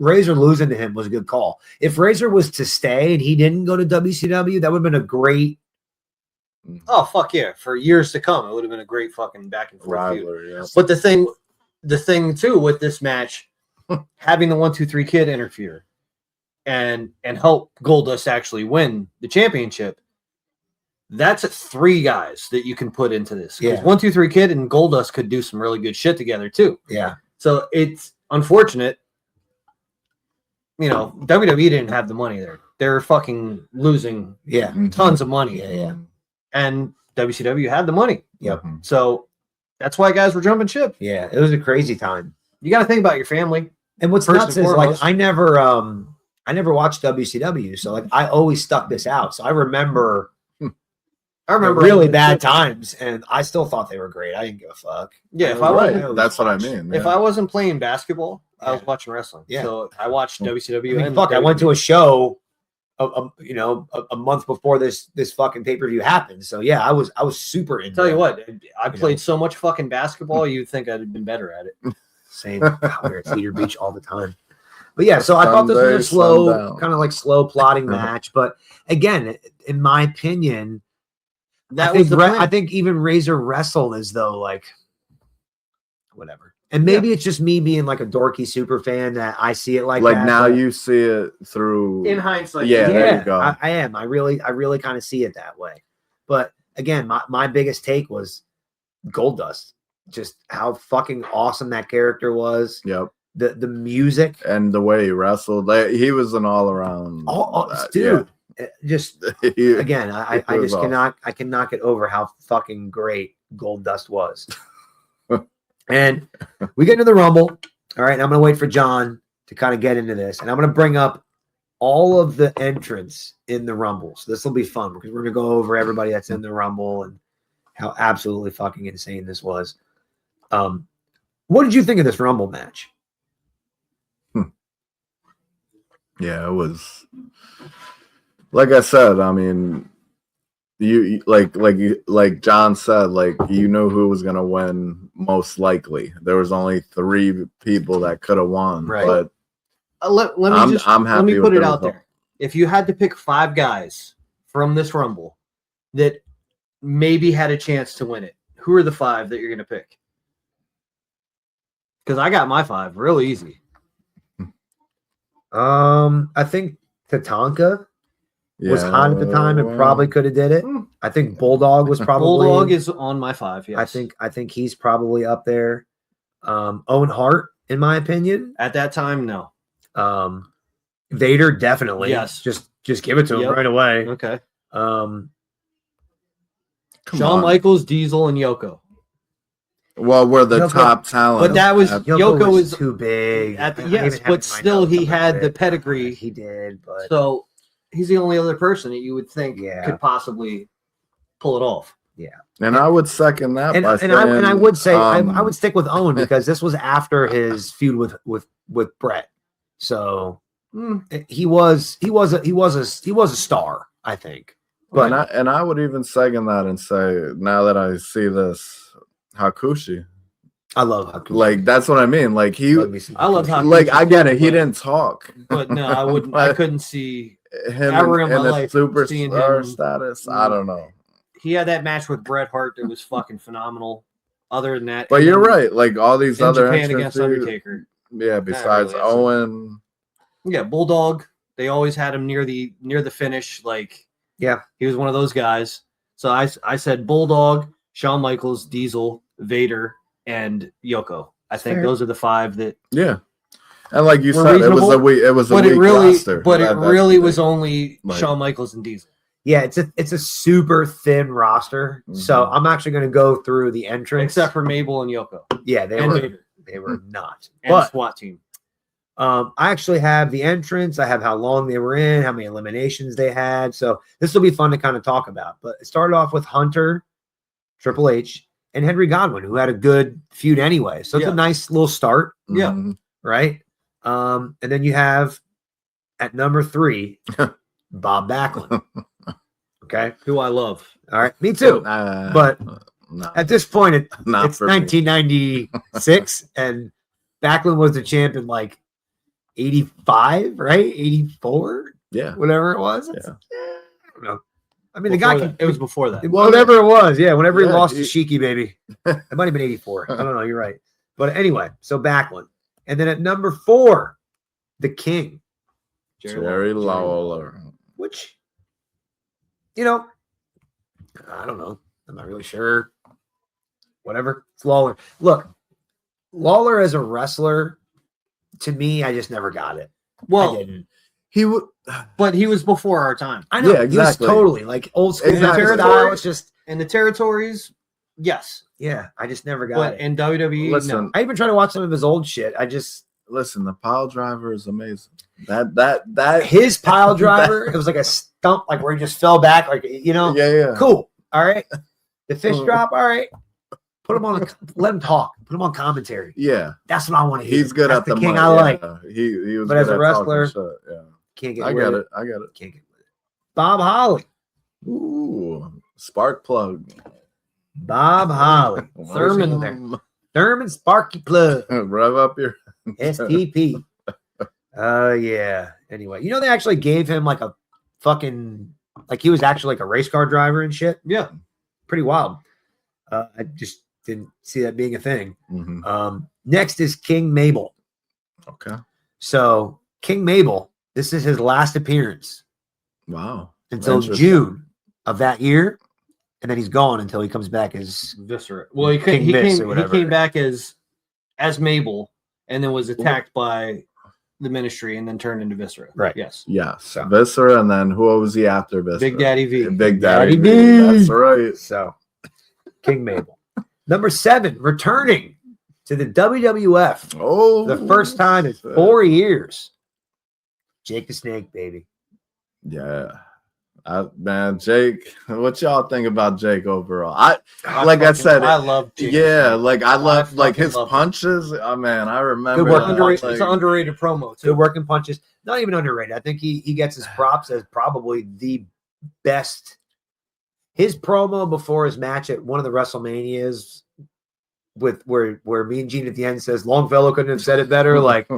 Razor losing to him was a good call. If Razor was to stay and he didn't go to WCW, that would have been a great. Oh fuck yeah! For years to come, it would have been a great fucking back and forth rivalry. Yeah. But the thing too with this match, having the 1-2-3 Kid interfere, and help Goldust actually win the championship. That's 3 guys that you can put into this. Yeah. 1, 2, 3 Kid and Goldust could do some really good shit together too. Yeah. So it's unfortunate. WWE didn't have the money there. They're fucking losing tons of money. Yeah. And WCW had the money. Yep. So that's why guys were jumping ship. Yeah. It was a crazy time. You got to think about your family. And what's First nuts and is like foremost. I never watched WCW, so like I always stuck this out. So I remember really bad times, and I still thought they were great. I didn't give a fuck. Yeah, if I I wasn't- wasn't, That's what I mean. if I wasn't playing basketball, I was Yeah. watching wrestling. Yeah. So I watched WCW. I mean, and fuck, I went to WWE. a show, a month before this fucking pay per view happened. So yeah, I was super into. Tell you it. what, I played so much fucking basketball, you'd think I'd have been better at it. Same. God, we were at Cedar Beach all the time. But yeah, so I thought this was a Sunday, slow, sundown. kind of like slow plotting match. But again, in my opinion, That was the plan. I think even Razor wrestled as though like whatever. And maybe it's just me being like a dorky super fan that I see it like that. now but you see it through. in hindsight. Yeah, there you go. I am. I really kind of see it that way. But again, my biggest take was Goldust. Just how fucking awesome that character was. Yep. The music. And the way he wrestled, he was an all around. Dude. Just He- again, I It was just cannot get over how fucking great Goldust was. And we get into the Rumble. All right, and I'm gonna wait for John to kind of get into this, and I'm gonna bring up all of the entrants in the Rumble. So this will be fun because we're gonna go over everybody that's in the Rumble and how absolutely fucking insane this was. What did you think of this Rumble match? Yeah, it was. Like I said, I mean, you like John said, like you knew who was gonna win most likely. There was only 3 people that could have won, Right. but Let me I'm happy let me with put the it out result. there. If you had to pick 5 guys from this Rumble that maybe had a chance to win it, who are the 5 that you're going to pick? Because I got my 5 real easy. I think Tatanka was hot at the time and probably could have did it. I think Bulldog was probably Bulldog is on my 5. Yes, I think he's probably up there. Owen Hart, in my opinion. at that time, no. Vader, definitely. Yes. Just give it to him Yep. right away. Okay, Um, Shawn Michaels, Diesel, and Yoko. Well, we're the Yoko- top talent. But that was Yoko was is too big. at the, I don't yes, even have but it in my still notes. he I'm gonna had say the it. pedigree. He did, but So he's the only other person that you would think Yeah. could possibly pull it off. and I would second that. and by I would say I saying, would stick with Owen because this was after his feud with Brett. So he was a star, I think. But and I would even second that and say, now that I see this, Hakushi, I love Hakushi. like that's what I mean. Like he, Love me some I love Hakushi. Hakushi. like I get it. He but- didn't talk. But no, I wouldn't. I couldn't see Him Ever in in my a life seeing superstar him- status. I don't know. he had that match with Bret Hart that was fucking phenomenal. Other than that, But and you're then right. Like all these in other Japan entrants, against Undertaker. yeah. Besides really, that's it. Owen, Yeah, Bulldog. They always had him near the finish. Like, Yeah. he was one of those guys. So I said Bulldog, Shawn Michaels, Diesel, Vader, and Yoko. I think fair. those are the 5 that. yeah. And like you Were said, it was reasonable, a weak. It was a But weak it really, roster. but it That's really the was thing. only Like- Shawn Michaels and Diesel. Yeah, it's a super thin roster. So Mhm. I'm actually going to go through the entrance. Except for Mabel and Yoko yeah, they and were Vader not. and the But SWAT team. I actually have the entrance. I have how long they were in, how many eliminations they had. So this will be fun to kind of talk about. But it started off with Hunter, Triple H, and Henry Godwin, who had a good feud anyway. So it's Yeah. a nice little start, Yeah. Mhm. right? And then you have at number 3, Bob Backlund. Okay. Who I love. All right. Me too. But not, at this point, not it's for me. 1996, and Backlund was the champ in like 85, right? 84, Yeah. whatever it was. Yeah. I don't know. I mean, the guy can. It was before that. Whatever it was, yeah. Whenever he Yeah, lost he- to Sheiky, baby, it might have been 84. I don't know. You're right. But anyway, so Backlund, and then at number 4, the King, Jerry Lawler. which, you know, I don't know. I'm not really sure. Whatever. It's Lawler. Look, Lawler as a wrestler, to me, I just never got it. Well, I didn't. He would, but he was before our time. I know. Yeah, exactly. He was totally like old school Exactly. style. It's just, In the territories, yes. yeah, I just never got But it. in WWE, listen, no. I even tried to watch some of his old shit. I just, listen, the pile driver is amazing. That his pile driver, it was like a stump, like where he just fell back, like, you know, yeah. cool. All right. The fish drop, all right. Put him on, let him talk. Put him on commentary. Yeah. That's what I want to hear. He's good That's at the king mic. I like. He was But good as a at wrestler, talking shit. Yeah. Can't get I with get it. it. I get it. Can't get with it. Bob Holly. Ooh, spark plug. Bob Holly. Thurman Sparky Plug. Rev up your STP. Yeah. Anyway, you know, they actually gave him like a fucking, like he was actually like a race car driver and shit. Yeah. Pretty wild. I just didn't see that being a thing. Mhm. Next is King Mabel. Okay. So King Mabel, this is his last appearance Wow. until Interesting. June of that year. And then he's gone until he comes back as Viscera. Well, he King Miss or he whatever. came back as Mabel and then was attacked by the Ministry and then turned into Viscera. Right. Yes. Yes. So- Viscera, and then who was he after Viscera? Big Daddy V. Big Daddy Daddy V. V. That's right. so King Mabel. Number 7, returning to the WWF Oh, the first time in 4 years. Jake the Snake, baby. Yeah. Man, Jake, what y'all think about Jake overall? I said, I love Jake. yeah, like I love like fucking his love him. punches. Oh man, I remember Good work. that, It's an underrated promo too. Good working punches. Not even underrated. I think he gets his props as probably the best. His promo before his match at one of the WrestleManias with where me and Gene at the end says Longfellow couldn't have said it better. Like,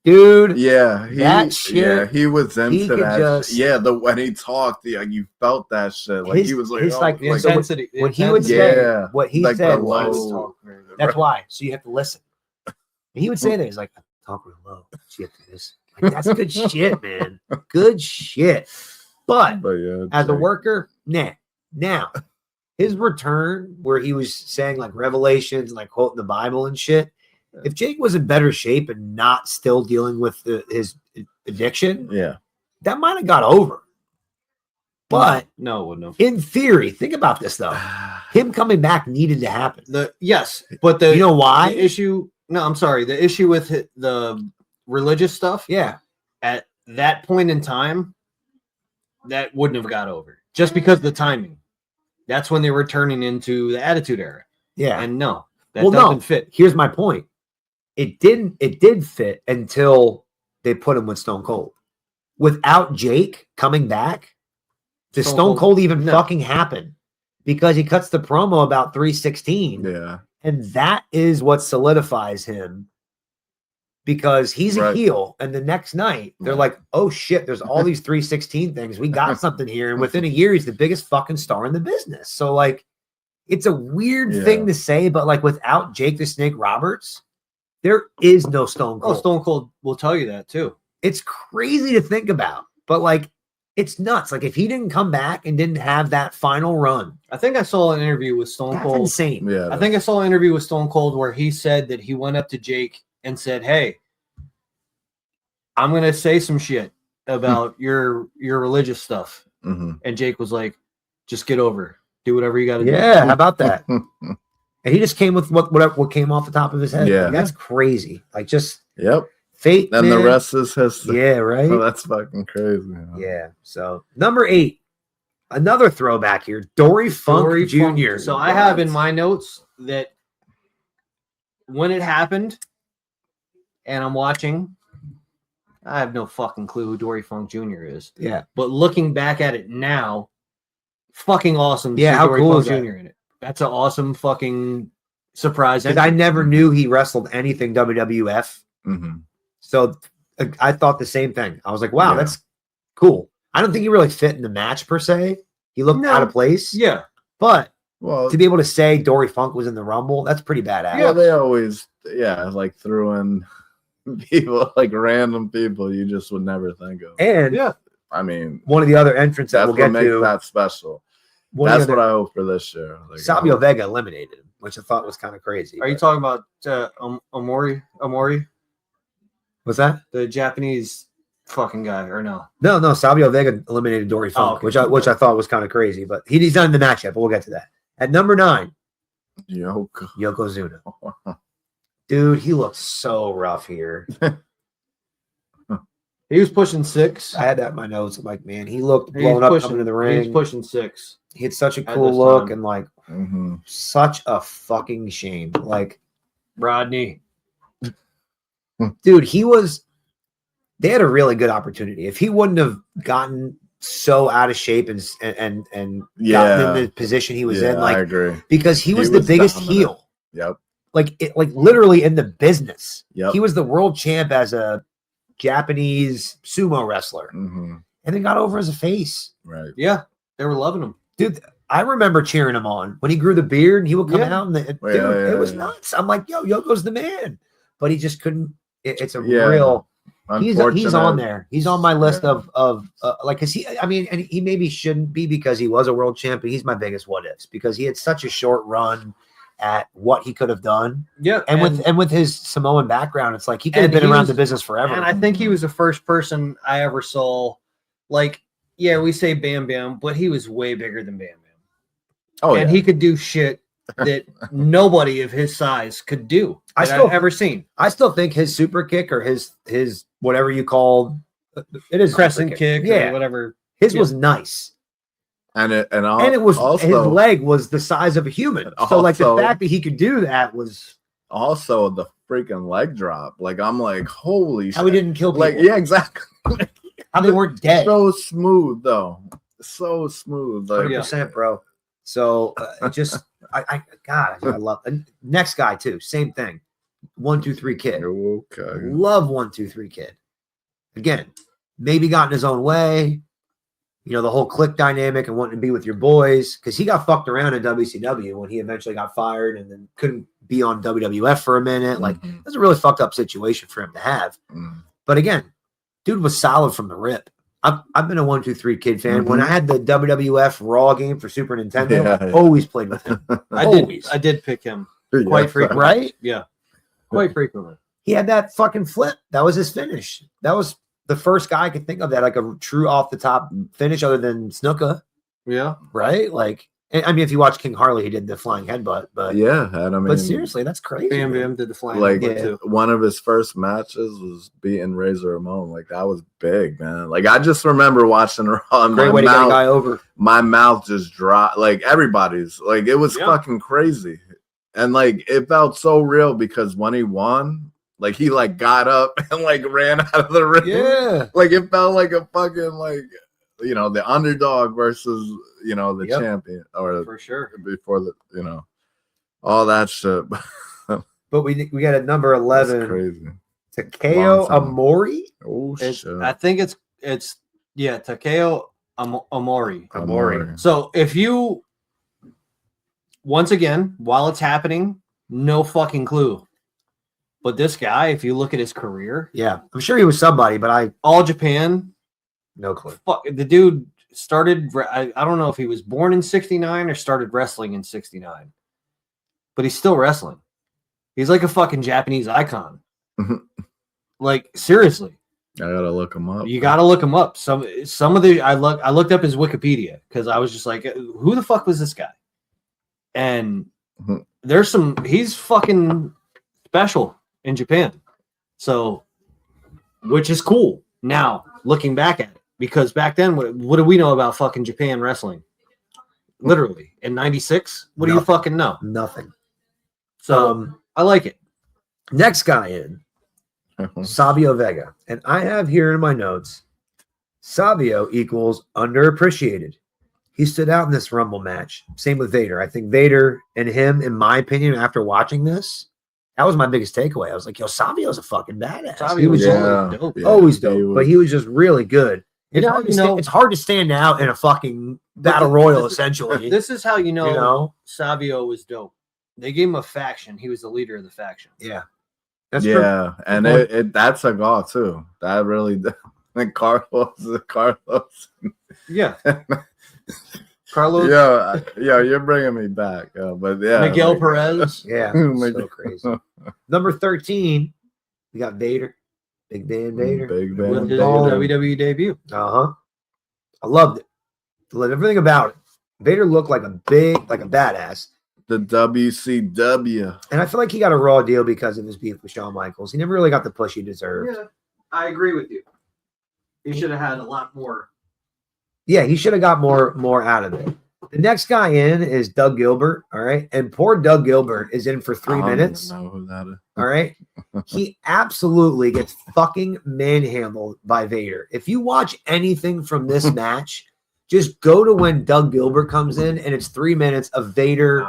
dude, Yeah, that shit, he was into could that. just- Yeah, when he talked, you felt that shit. Like he was like, his, oh, like, The like, intensity. when he would Yeah. say what he Like said the was, low- that's why. So you have to listen. And he would say that he's like, I talk real low. So you have to listen. Like, that's good shit, man. Good shit. But yeah, as a Jake. worker, nah. Now, his return where he was saying like revelations and like quoting the Bible and shit. If Jake was in better shape and not still dealing with his addiction, Yeah, that might have got over. But No, it wouldn't have. in theory, think about this though. Him coming back needed to happen. Yes, but the You know why? the issue. No, I'm sorry. The issue with the religious stuff. Yeah. At that point in time, that wouldn't have got over just because of the timing. That's when they were turning into the Attitude Era, Yeah. and no, that Well, no. doesn't fit. Here's my point. It did fit until they put him with Stone Cold. Without Jake coming back, does Stone Cold even no. fucking happen? Because he cuts the promo about 316. yeah, And that is what solidifies him because he's a Right. heel. And the next night, they're like, oh shit, there's all these 316 things. We got something here. And within a year, he's the biggest fucking star in the business. So, like, it's a weird Yeah. thing to say, but like, without Jake the Snake Roberts, there is no Stone Oh, Cold. Stone Cold will tell you that too. It's crazy to think about, but like, it's nuts. Like, if he didn't come back and didn't have that final run, I think I saw an interview with Stone that's Cold. insane. yeah. I think I saw an interview with Stone Cold where he said that he went up to Jake and said, "Hey, I'm gonna say some shit about your religious stuff," Mhm. and Jake was like, "Just get over, it. Do whatever you got to do." Yeah, how about that? And he just came with what came off the top of his head. Yeah. Like, that's crazy. Like, just Yep. fate. And the man. rest is history. Yeah, right. Oh, that's fucking crazy. Yeah. So number 8, another throwback here. Dory Funk Dory Jr. Funk. So I have in my notes that when it happened, and I'm watching, I have no fucking clue who Dory Funk Jr. is. Yeah. But looking back at it now, fucking awesome. to Yeah, see how Dory cool Funk is that? Jr. in it. That's an awesome fucking surprise. Because I never knew he wrestled anything WWF. Mhm. So I thought the same thing. I was like, wow, Yeah. that's cool. I don't think he really fit in the match per se. He looked No. out of place. Yeah. But Well, to be able to say Dory Funk was in the Rumble, that's pretty badass. yeah, they always, like threw in people, like random people you just would never think of. And Yeah. I mean, one of the other entrants that that's we'll what get makes to. that special. That's what I hope for this year. Like, Savio Vega eliminated him, which I thought was kind of crazy. Are you talking about Omori? What's that? The Japanese fucking guy, or no? No. Savio Vega eliminated Dory Funk, okay. which I thought was kind of crazy, but he's not in the match yet. But we'll get to that. At number 9, Yokozuna. Dude, he looks so rough here. He was pushing 6. I had that in my notes. I'm like, man, he looked blown up coming to the ring. He was pushing 6. He had such a cool look time. and like such a fucking shame. Like Rodney. Dude, they had a really good opportunity. If he wouldn't have gotten so out of shape and gotten in the position he was in, like, I agree. Because he was the biggest heel. Yep. Like literally in the business. Yep. He was the world champ as a Japanese sumo wrestler, and then got over as a face. Right. Yeah, they were loving him, dude. I remember cheering him on when he grew the beard and he would come out and it was nuts. I'm like, yo, Yoko's the man, but he just couldn't. It's a real. He's on there. He's on my list of like, cause and he maybe shouldn't be because he was a world champion. He's my biggest what ifs because he had such a short run at what he could have done. Yeah. And with his Samoan background, it's like he could have been around the business forever. And I think he was the first person I ever saw, like, yeah, we say Bam Bam, but he was way bigger than Bam Bam. Oh, and he could do shit that nobody of his size could do I've ever seen. I still think his super kick or his whatever you call it is crescent kick or whatever. His was nice. And it was also, his leg was the size of a human. So like the fact that he could do that was also the freaking leg drop. Like I'm like, holy shit. How he didn't kill people. Like, yeah, exactly. How they weren't dead. So smooth though. So smooth. Like 100%, bro. So I love next guy too. Same thing. 1 2 3 Kid. Okay. Love 1 2 3 Kid. Again, maybe got in his own way. You know, the whole clique dynamic and wanting to be with your boys because he got fucked around in WCW when he eventually got fired and then couldn't be on WWF for a minute. Like, it was a really fucked up situation for him to have. But again, dude was solid from the rip. I've been a 1 2 3 Kid fan. When I had the WWF Raw game for Super Nintendo, I always played with him. I did pick him quite frequently. Right? Yeah. Quite frequently. He had that fucking flip. That was his finish. That was the first guy I could think of that like a true off the top finish other than Snuka. Yeah. Right? Like, I mean, if you watch King Harley, he did the flying headbutt. But yeah, and I mean, but seriously, that's crazy. Bam Bam did the flying headbutt too. One of his first matches was beating Razor Ramon. Like that was big, man. Like I just remember watching Raw. And great way to get a guy over. My mouth just dropped. Like everybody's. Like it was fucking crazy, and like it felt so real because when he won. Like he like got up and like ran out of the ring. Yeah. Like it felt like a fucking like the underdog versus the champion or for sure before the all that shit. But we got a number 11. That's crazy. Takeo Amori. Oh shit. I think it's Takeo Amori. Amori. So if you once again while it's happening, no fucking clue. But this guy, if you look at his career, I'm sure he was somebody, but All Japan, no clue. Fuck, the dude started. I don't know if he was born in '69 or started wrestling in '69, but he's still wrestling. He's like a fucking Japanese icon. Like seriously, I gotta look him up. You gotta look him up. Some of the I looked up his Wikipedia because I was just like, who the fuck was this guy? And there's he's fucking special in Japan. So, which is cool now looking back at it, because back then, what do we know about fucking Japan wrestling? Literally in '96, what do you fucking know? Nothing. So I like it. Next guy in Savio Vega, and I have here in my notes, Savio equals underappreciated. He stood out in this Rumble match. Same with Vader. I think Vader and him, in my opinion, after watching this. That was my biggest takeaway. I was like, yo, Savio's a fucking badass. He was always dope, but he was just really good. It's hard to stand out in a fucking battle royal, essentially. This is how you know Savio was dope. They gave him a faction. He was the leader of the faction. Yeah. That's true. And that's a goal, too. That really, and Carlos. Yeah. Carlos, Yeah, you're bringing me back. But yeah, Miguel Perez. Yeah, so crazy. Number 13, we got Vader, Big Van Vader, Big With Van his Vader. WWE debut. I loved it. Loved everything about it. Vader looked like a badass. The WCW. And I feel like he got a raw deal because of his beef with Shawn Michaels. He never really got the push he deserved. Yeah, I agree with you. He should have had a lot more. Yeah, he should have got more out of it. The next guy in is Doug Gilbert. All right. And poor Doug Gilbert is in for 3 minutes. I don't know who that is. All right. He absolutely gets fucking manhandled by Vader. If you watch anything from this match, just go to when Doug Gilbert comes in, and it's 3 minutes of Vader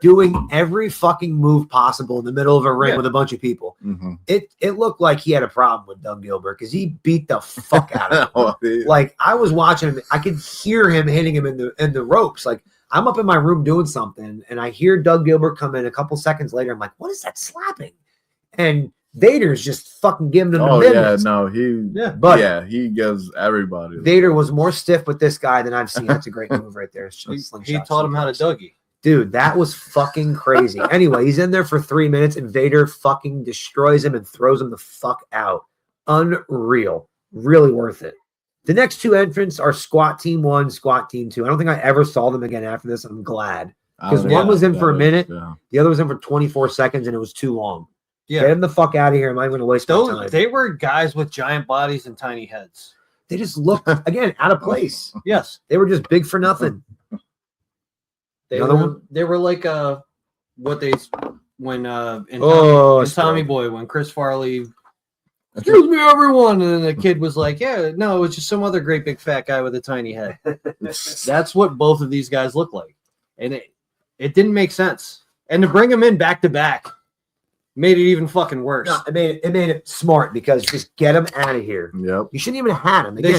doing every fucking move possible in the middle of a ring with a bunch of people. Mm-hmm. It looked like he had a problem with Doug Gilbert because he beat the fuck out of him. Yeah. Like, I was watching him, I could hear him hitting him in the ropes. Like, I'm up in my room doing something, and I hear Doug Gilbert come in a couple seconds later. I'm like, what is that slapping? And Vader's just fucking giving him the business. He gives everybody. Vader was more stiff with this guy than I've seen. That's a great move right there. He taught him how to Dougie. Dude, that was fucking crazy. Anyway, he's in there for 3 minutes, and Vader fucking destroys him and throws him the fuck out. Unreal. Really worth it. The next two entrants are Squat Team 1, Squat Team 2. I don't think I ever saw them again after this. I'm glad. Because one was in for a minute, the other was in for 24 seconds, and it was too long. Yeah. Get him the fuck out of here. I'm not even going to waste my time. They were guys with giant bodies and tiny heads. They just looked, again, out of place. Yes. They were just big for nothing. They were like when in Tommy Boy, when Chris Farley, excuse me everyone, and then the kid was like, yeah, no, it was just some other great big fat guy with a tiny head. That's what both of these guys look like. And it didn't make sense. And to bring them in back to back made it even fucking worse. No, it made it smart because just get them out of here. Yep. You shouldn't even have had them. Again,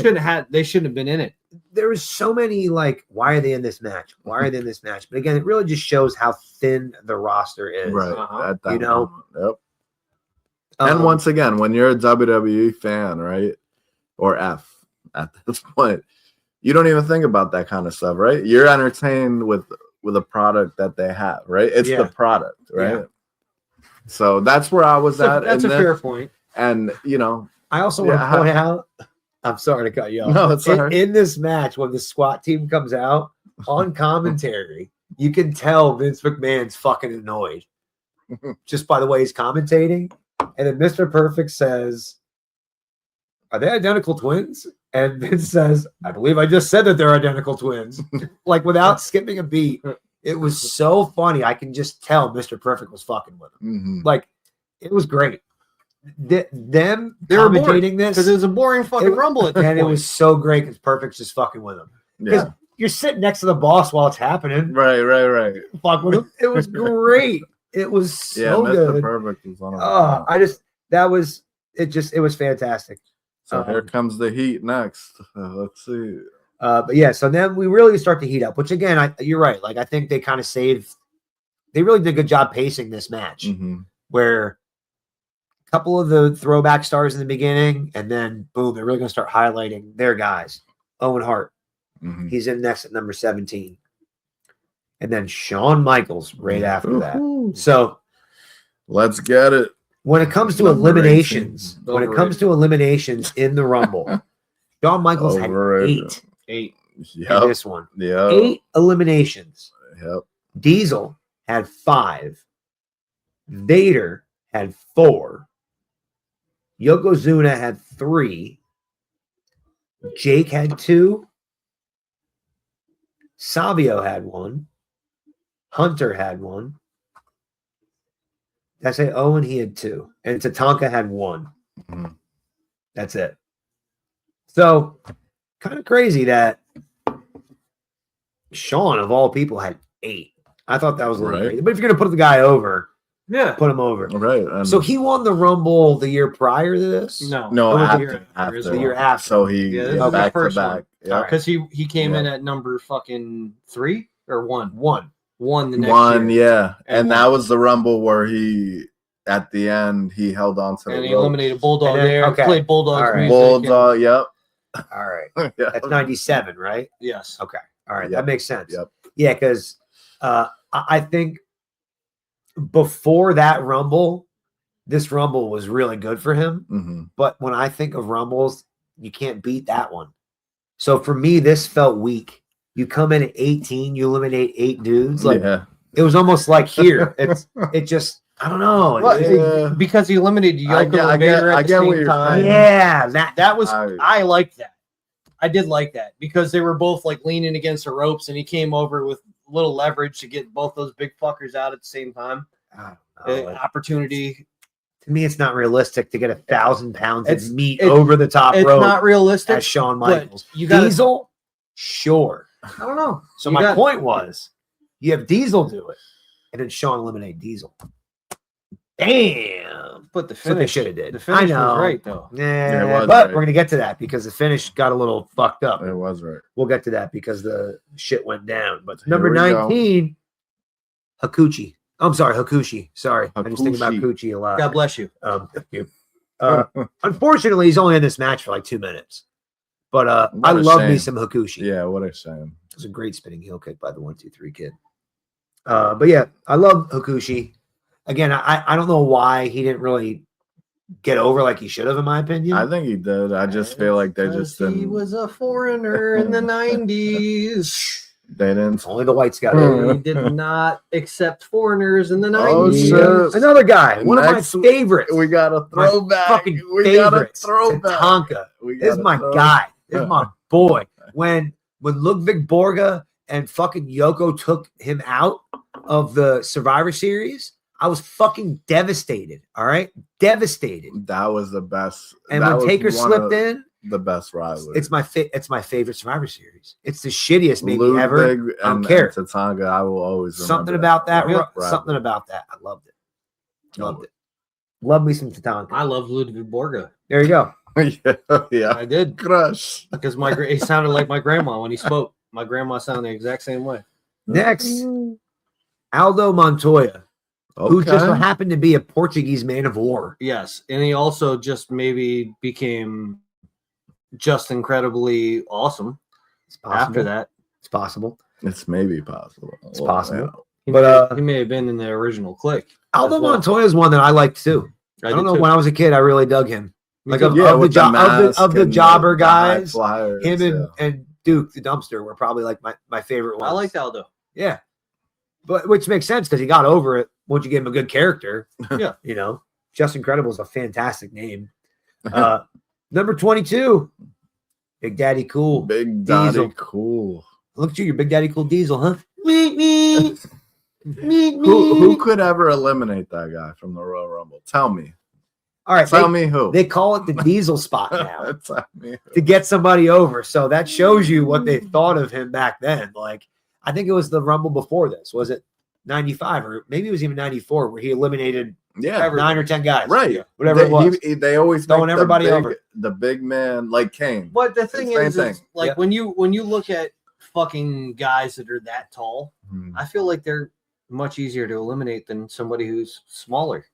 they shouldn't have been in it. There was so many like, why are they in this match? Why are they in this match? But again, it really just shows how thin the roster is. Right. At that moment. Yep. And once again, when you're a WWE fan, right, or F at this point, you don't even think about that kind of stuff, right? You're entertained with a product that they have, right? It's the product, right? Yeah. So that's where I was at. That's a fair point. And I also want to point out. I'm sorry to cut you off. No, it's all right. In this match, when the SWAT team comes out on commentary, you can tell Vince McMahon's fucking annoyed just by the way he's commentating. And then Mr. Perfect says, "Are they identical twins?" And Vince says, "I believe I just said that they're identical twins." Like without skipping a beat. It was so funny. I can just tell Mr. Perfect was fucking with him. Mm-hmm. Like, it was great. Them commentating this. Because it was a boring fucking rumble at this point. It was so great because Perfect's just fucking with him. Because you're sitting next to the boss while it's happening. Right. Fuck with him. It was great. It was so good. Mr. Perfect was on it was fantastic. So here comes the heat next. Let's see. But yeah, so then we really start to heat up, which again, you're right. Like, I think they kind of they really did a good job pacing this match where a couple of the throwback stars in the beginning, and then boom, they're really going to start highlighting their guys. Owen Hart, he's in next at number 17. And then Shawn Michaels right after that. So let's get it. When it comes to eliminations, in the Rumble, Shawn Michaels had 8 in this one. Yeah. 8 eliminations. Yep. Diesel had 5. Vader had 4. Yokozuna had 3. Jake had 2. Savio had 1. Hunter had 1. Did I say Owen? He had 2. And Tatanka had 1. That's it. So, kind of crazy that Shawn, of all people, had 8. I thought that was a little crazy. But if you're going to put the guy over, put him over. Right. So he won the Rumble the year prior to this? No, after. The year after. So he back to back. Yeah. Because he came in at number fucking 3 or 1? 1 the next year. Yeah. And that was the Rumble where he, at the end, he held on to and he eliminated Bulldog played Bulldog. Right. Bulldog, yep. All right. That's 97, right? Yes. Okay. All right, Yep. that makes sense. Yep. Yeah, because I think before that Rumble, this Rumble was really good for him. Mm-hmm. But when I think of Rumbles, you can't beat that one. So for me, this felt weak. You come in at 18, you eliminate 8 dudes. Like it was almost like here. It just I don't know. Well, because he eliminated Yoko and Vader at the same time. Yeah, that was I liked that. I did like that because they were both like leaning against the ropes, and he came over with little leverage to get both those big fuckers out at the same time. Opportunity. To me, it's not realistic to get 1,000 pounds of meat over the top rope. It's not realistic. As Shawn Michaels. You got Diesel, sure. I don't know. So my point was, you have Diesel do it, and then Shawn eliminate Diesel. Damn. But the finish should have did. The finish I know. was right though. Yeah, but we're gonna get to that because the finish got a little fucked up. It was right. We'll get to that because the shit went down. But number 19, Hakushi. I'm sorry, Hakushi. Sorry, I just think about Hakushi a lot. God bless you. Thank you. Unfortunately, he's only in this match for like 2 minutes. But I love me some Hakushi. Yeah, what a shame. It was a great spinning heel kick by the 1-2-3 kid. But yeah, I love Hakushi. Again, I don't know why he didn't really get over like he should have, in my opinion. I think he did. I just feel like they just didn't. He was a foreigner in the 90s. They didn't. Only the whites got it. He did not accept foreigners in the 90s. Oh, shit. Another guy, one of my favorites. We got a throwback. Fucking we got a favorites. throwback. Tatanka. This is my guy. This is my boy. When Ludwig Borga and fucking Yoko took him out of the Survivor Series, I was fucking devastated. All right, devastated. That was the best. And when Taker slipped in, the best rivalry. It's my favorite Survivor Series. It's the shittiest maybe Ludwig ever. I don't care. And Tatanka, I will always remember something about that. Right. Something about that. I loved it. Loved it. Love me some Tatanka. I love Ludwig Borga. There you go. yeah, I did. Crush. Because he sounded like my grandma when he spoke. My grandma sounded the exact same way. Next, Aldo Montoya. Okay. Who just happened to be a Portuguese man of war. Yes. And he also just maybe became just incredibly awesome after that. It's possible. It's maybe possible. It's possible. Yeah. He may have been in the original clique. Aldo Montoya is one that I liked too. I don't know. When I was a kid, I really dug him. Like of the jobber guys, him and Duke the Dumpster were probably like my favorite ones. I liked Aldo. Yeah. But which makes sense because he got over it once you gave him a good character. Yeah. You know, Just Incredible is a fantastic name. Number 22, Big Daddy Cool. Big Daddy Diesel. Cool. Look at you, your Big Daddy Cool Diesel, huh? Who could ever eliminate that guy from the Royal Rumble? Tell me. All right. Tell me who. They call it the Diesel spot now Tell me who. to get somebody over. So that shows you what they thought of him back then. Like, I think it was the Rumble before this. Was it 95 or maybe it was even 94 where he eliminated 9 or 10 guys. Right. Whatever it was. They always throwing everybody over. The big man like Kane. But the thing is like when you look at fucking guys that are that tall, I feel like they're much easier to eliminate than somebody who's smaller.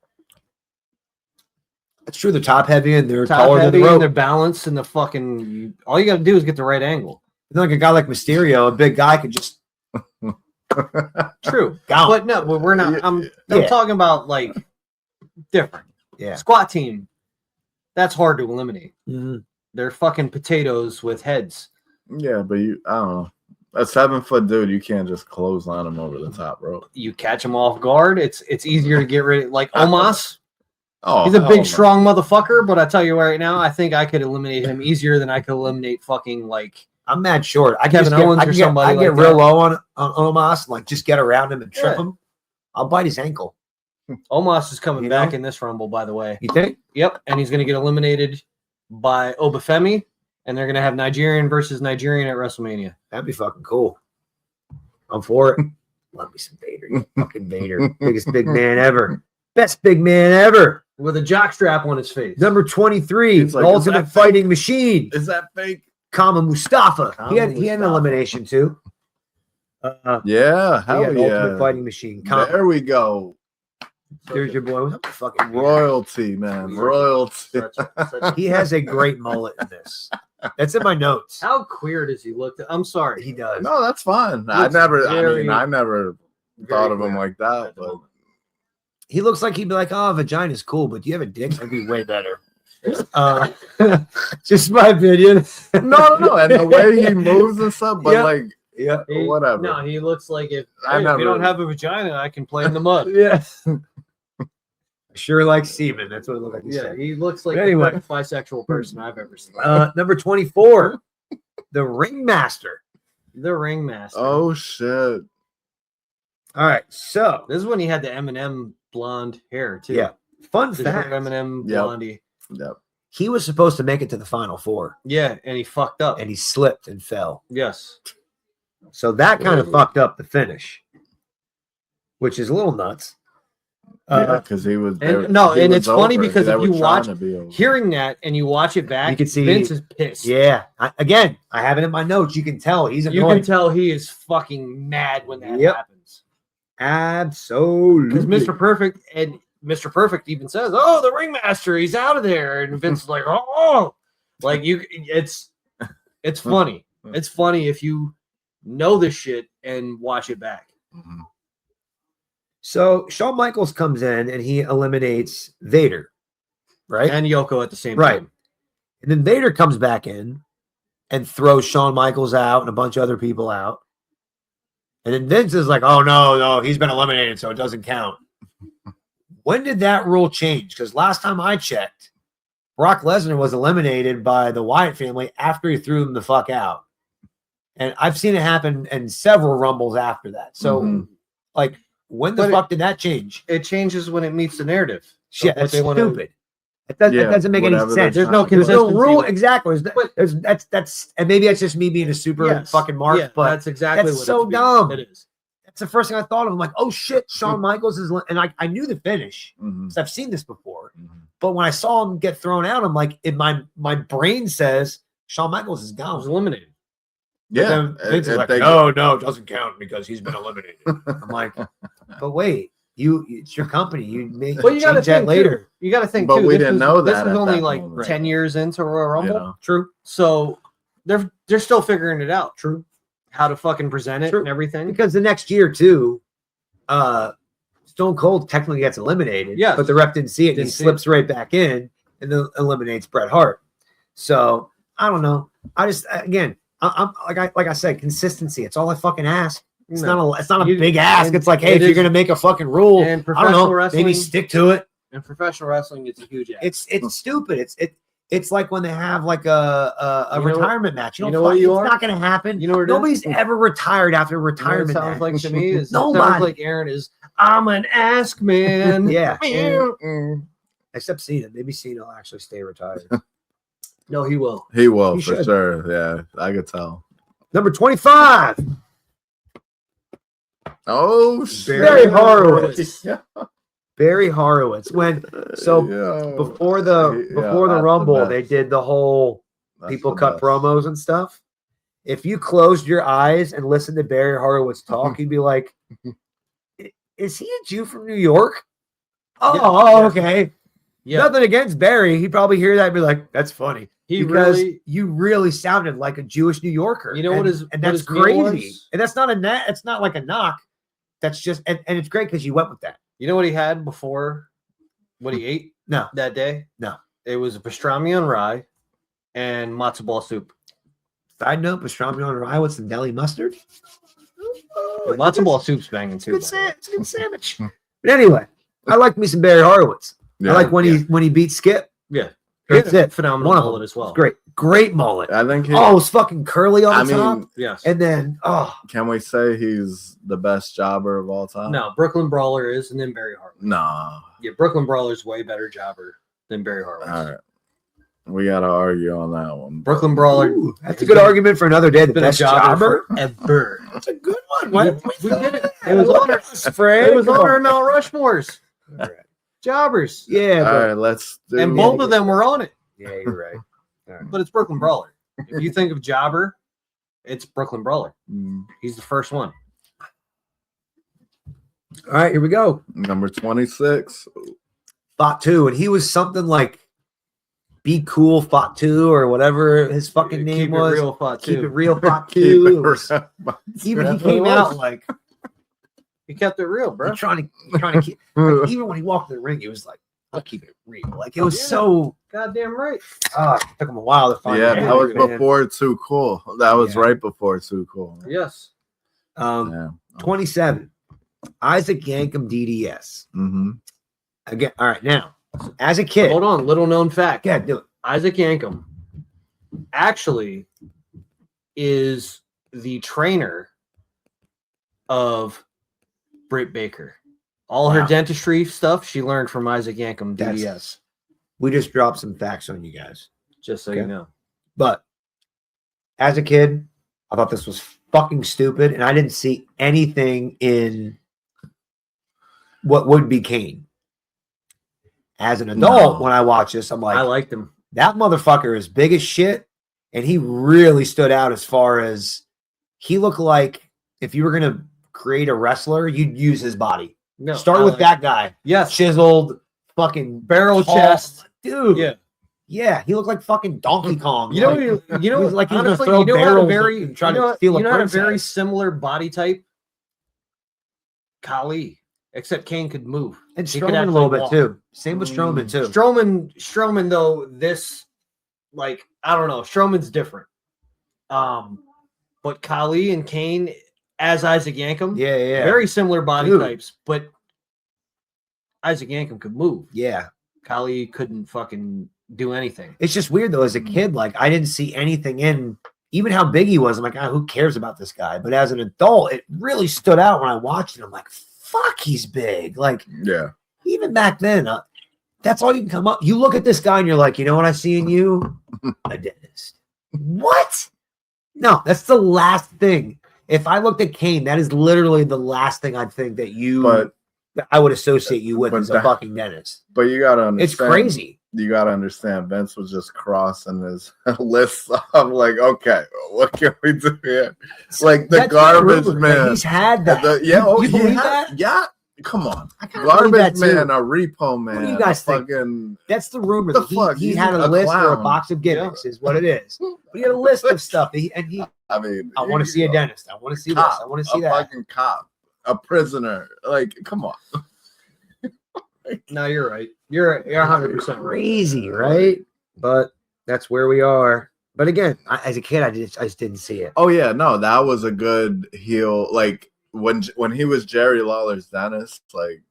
It's true. They're top heavy and they're top taller heavy than the rope. And they're balanced and the fucking. All you got to do is get the right angle. Like a guy like Mysterio, a big guy could just. True, but no, we're not. I'm talking about like different. Yeah, squat team. That's hard to eliminate. Mm-hmm. They're fucking potatoes with heads. Yeah, but I don't know. A 7-foot dude, you can't just clothesline him over the top rope. You catch him off guard. It's easier to get rid of. Like Omos. Oh, he's a big, strong motherfucker. But I tell you right now, I think I could eliminate him easier than I could eliminate fucking like. I'm mad short. I Kevin Owens or somebody. I get real low on Omos, like just get around him and trip him. I'll bite his ankle. Omos is coming back in this Rumble, by the way. You think? Yep, and he's going to get eliminated by Obafemi, and they're going to have Nigerian versus Nigerian at WrestleMania. That'd be fucking cool. I'm for it. Love me some Vader. You fucking Vader. Biggest big man ever. Best big man ever. With a jockstrap on his face. Number 23, like, Ultimate Fighting Machine. Is that fake? Kama Mustafa. He had an elimination too. Yeah, hell yeah. Ultimate Fighting Machine. There we go. There's your boy. What's fucking royalty, man. Royalty. He has a great mullet in this. That's in my notes. How queer does he look? I'm sorry. He does. No, that's fine. I Looks never thought of him like that, but He looks like he'd be like, "Oh, vagina's cool, but do you have a dick? That'd be way better." Just my opinion. no, and the way he moves and stuff, but Yeah. like, Yeah. whatever. No, he looks like if I you never- don't have a vagina, I can play in the mud. Yeah. Sure like semen. That's what it looked like. He Yeah, said. he looks like Anyway. the first bisexual person I've ever seen. Number 24, the Ringmaster. The Ringmaster. Oh shit! All right, so This is when he had the Eminem blonde hair too. yeah, fun The fact: Eminem Yep. blondie. Yep. he was supposed to make it to the Final Four, Yeah, and he fucked up. and he slipped and fell. Yes. So that kind of fucked up the finish, which is a little nuts. Yeah, because he was. and- no, he and was it's funny over it. because They if were you trying watch- to be over. Hearing that and you watch it back, You can see- Vince is pissed. Yeah, I have it in my notes. You can tell he's You annoyed. can tell he is fucking mad when that Yep. happens. Absolutely. Because Mr. Perfect and Mr. Perfect even says, "Oh, the Ringmaster, he's out of there," and Vince is like, "Oh," like it's funny. It's funny if you know this shit and watch it back. Mhm. So Shawn Michaels comes in and he eliminates Vader, right? And Yoko at the same Right. time. And then Vader comes back in and throws Shawn Michaels out and a bunch of other people out. And then Vince is like, "Oh no, he's been eliminated, so it doesn't count." When did that rule change? Because last time I checked, Brock Lesnar was eliminated by the Wyatt family after he threw them the fuck out. And I've seen it happen in several Rumbles after that. So, Mhm. like, when the But fuck did that change? It changes when it meets the narrative. of Shit, what that's they wanna- stupid. It doesn't make any whatever sense. they're There's no trying to do. There's no consistency rule. with it. Exactly. But- That's and maybe that's just me being a super Yes. fucking mark, Yeah, but that's exactly that's what so it's being. dumb. It is. that's the first thing I thought of. I'm like, oh shit, Shawn Michaels is, and I knew the finish Mhm. because I've seen this before. Mhm. But when I saw him get thrown out, I'm like, in my brain says Shawn Michaels is I was gone. eliminated. But Yeah, then Vince is if like, they- no, it doesn't count because he's been eliminated. I'm like, but wait, it's your company. You make Well, you got to change that think later. later. You got to think But too. we this didn't was- know This that was at only that like moment. 10 years into Royal Rumble, You know? True, so they're still figuring it out. true. How to fucking present it True. and everything. Because the next year too, Stone Cold technically gets eliminated. Yes. But the rep didn't see it. Didn't He see slips right back in and then eliminates Bret Hart. So I don't know. I just again, I'm like I said, consistency. It's all I fucking ask. It's No. not a You- big ask. and It's like, hey, it if you're is- gonna make a fucking rule, And I don't professional know, wrestling, maybe stick to it. in professional wrestling, it's a huge ask. It's stupid. It's like when they have like a You know what- retirement match. you know what you it's are? not gonna happen. You know what it is? Nobody's ever retired after a You know what it retirement sounds match. like to me is it sounds Nobody. like Aaron is. I'm an ask man. Yeah. Mm-mm. Except Cena. Maybe Cena will actually stay retired. No, he will. He will He for should. sure. Yeah, I could tell. Number 25. Oh, Barry shit. Horowitz. Yeah. Barry Horowitz. When so Yeah. before the Yeah, before the that's Rumble, best. they did the whole That's people the cut best. promos and stuff. If you closed your eyes and listened to Barry Horowitz talk, you'd be like, "Is he a Jew from New York?" Oh, Yeah. okay. Yeah, Nothing against Barry. He'd probably hear that and be like, "That's funny." he Because really. you really sounded like a Jewish New Yorker. You know what his- and what that's his meal crazy. was? And that's not it's not like a knock. That's just and it's great because you went with that. You know what he had before? What he ate No. that day? No. It was pastrami on rye and matzo ball soup. Side note, pastrami on rye with some deli mustard. The matzo ball soup's banging too. It's by the way. a good sandwich. But anyway, I like me some Barry Horowitz. Yeah. I like when he beat Skip. Yeah, That's it. Phenomenal One of mullet them. as well. It's great mullet. I think he. Oh, it's fucking curly on I the top. mean, Yes. And then can we say he's the best jobber of all time? No, Brooklyn Brawler is, and then Barry Horowitz. No. Yeah, Brooklyn Brawler's way better jobber than Barry Horowitz. All right. We got to argue on that one. Brooklyn Brawler. ooh, that's a good argument for another day. The Been a best jobber jobber. forever. That's a good one. What? We did it. It was on our. Fred. It was on our Mount Rushmores. All right. Jobbers. Yeah, All but, right, let's do And both of them were on it. yeah, you're right. But it's Brooklyn Brawler. If you think of jobber, it's Brooklyn Brawler. Mm, He's the first one. All right, here we go. number 26. Bot 2, and he was something like Be Cool Fatu or whatever his fucking name was. Real Fatu. Keep it real Keep Fatu. it Even he That's came what it out was. like He kept it real, bro. trying to keep. Like, even when he walked in the ring, he was like, "I'll keep it real." Like it was so. Goddamn right. It took him a while to find. Yeah, the that was man. before Too Cool. That was Yeah. right before Too Cool. Yes. Yeah. 27. Isaac Yankem DDS. Mm-hmm. Again, all right. Now, as a kid, Hold on. Little known fact. yeah, do it. Isaac Yankem actually is the trainer of Britt Baker. All her Wow. dentistry stuff she learned from Isaac Yankem DDS. We just dropped some facts on you guys. Just so Okay. you know. But as a kid, I thought this was fucking stupid, and I didn't see anything in what would be Kane. As an adult, No. when I watch this, I'm like, I liked him. that motherfucker is big as shit, and he really stood out as far as he looked like if you were gonna create a wrestler, you'd use his body. No, Start I with liked that him. guy, Yes. chiseled, fucking Barrel tall, chest. dude. Yeah. Yeah, he looked like fucking Donkey Kong. You know, like, you know, he was like he was gonna honestly, throw you know how barrels very, and try you know, to steal you a know how a very princess. similar body type. Khali, except Kane could move. And He could Strowman a actually little bit walk. too. Same with Strowman too. Strowman though, this like I don't know, Strowman's different. But Khali and Kane as Isaac Yankem, Yeah, yeah, very similar body Dude. types, but Isaac Yankem could move. yeah. Khali couldn't fucking do anything. It's just weird though. As a kid, like I didn't see anything in even how big he was. I'm like, who cares about this guy? But as an adult, it really stood out when I watched it. I'm like, fuck, he's big. Like Yeah. even back then, that's all you can come up. You look at this guy and you're like, you know what I see in you? A dentist. What? No, that's the last thing. If I looked at Kane, that is literally the last thing I'd think that that I would associate you with but as a that- fucking dentist. But you gotta understand. It's crazy. You gotta understand. Vince was just crossing his list of like, okay, what can we do here? Like the That's garbage rumored, man. He's had that. Yeah, oh, You believe yeah, that? yeah. Come on, I kinda believe that garbage too. man, a repo man. What do you guys think? fucking, That's the rumor. The that fuck? he He's had a a list or a clown. box of gimmicks, is what it is. But he had a list of stuff. I mean, I want to see a dentist. I want to see this. I want to see a that. fucking cop, a prisoner. Like, come on. No, you're right. You're 100% right. Crazy, right? But that's where we are. But again, as a kid, I just didn't see it. Oh yeah, no, that was a good heel. Like when he was Jerry Lawler's dentist, like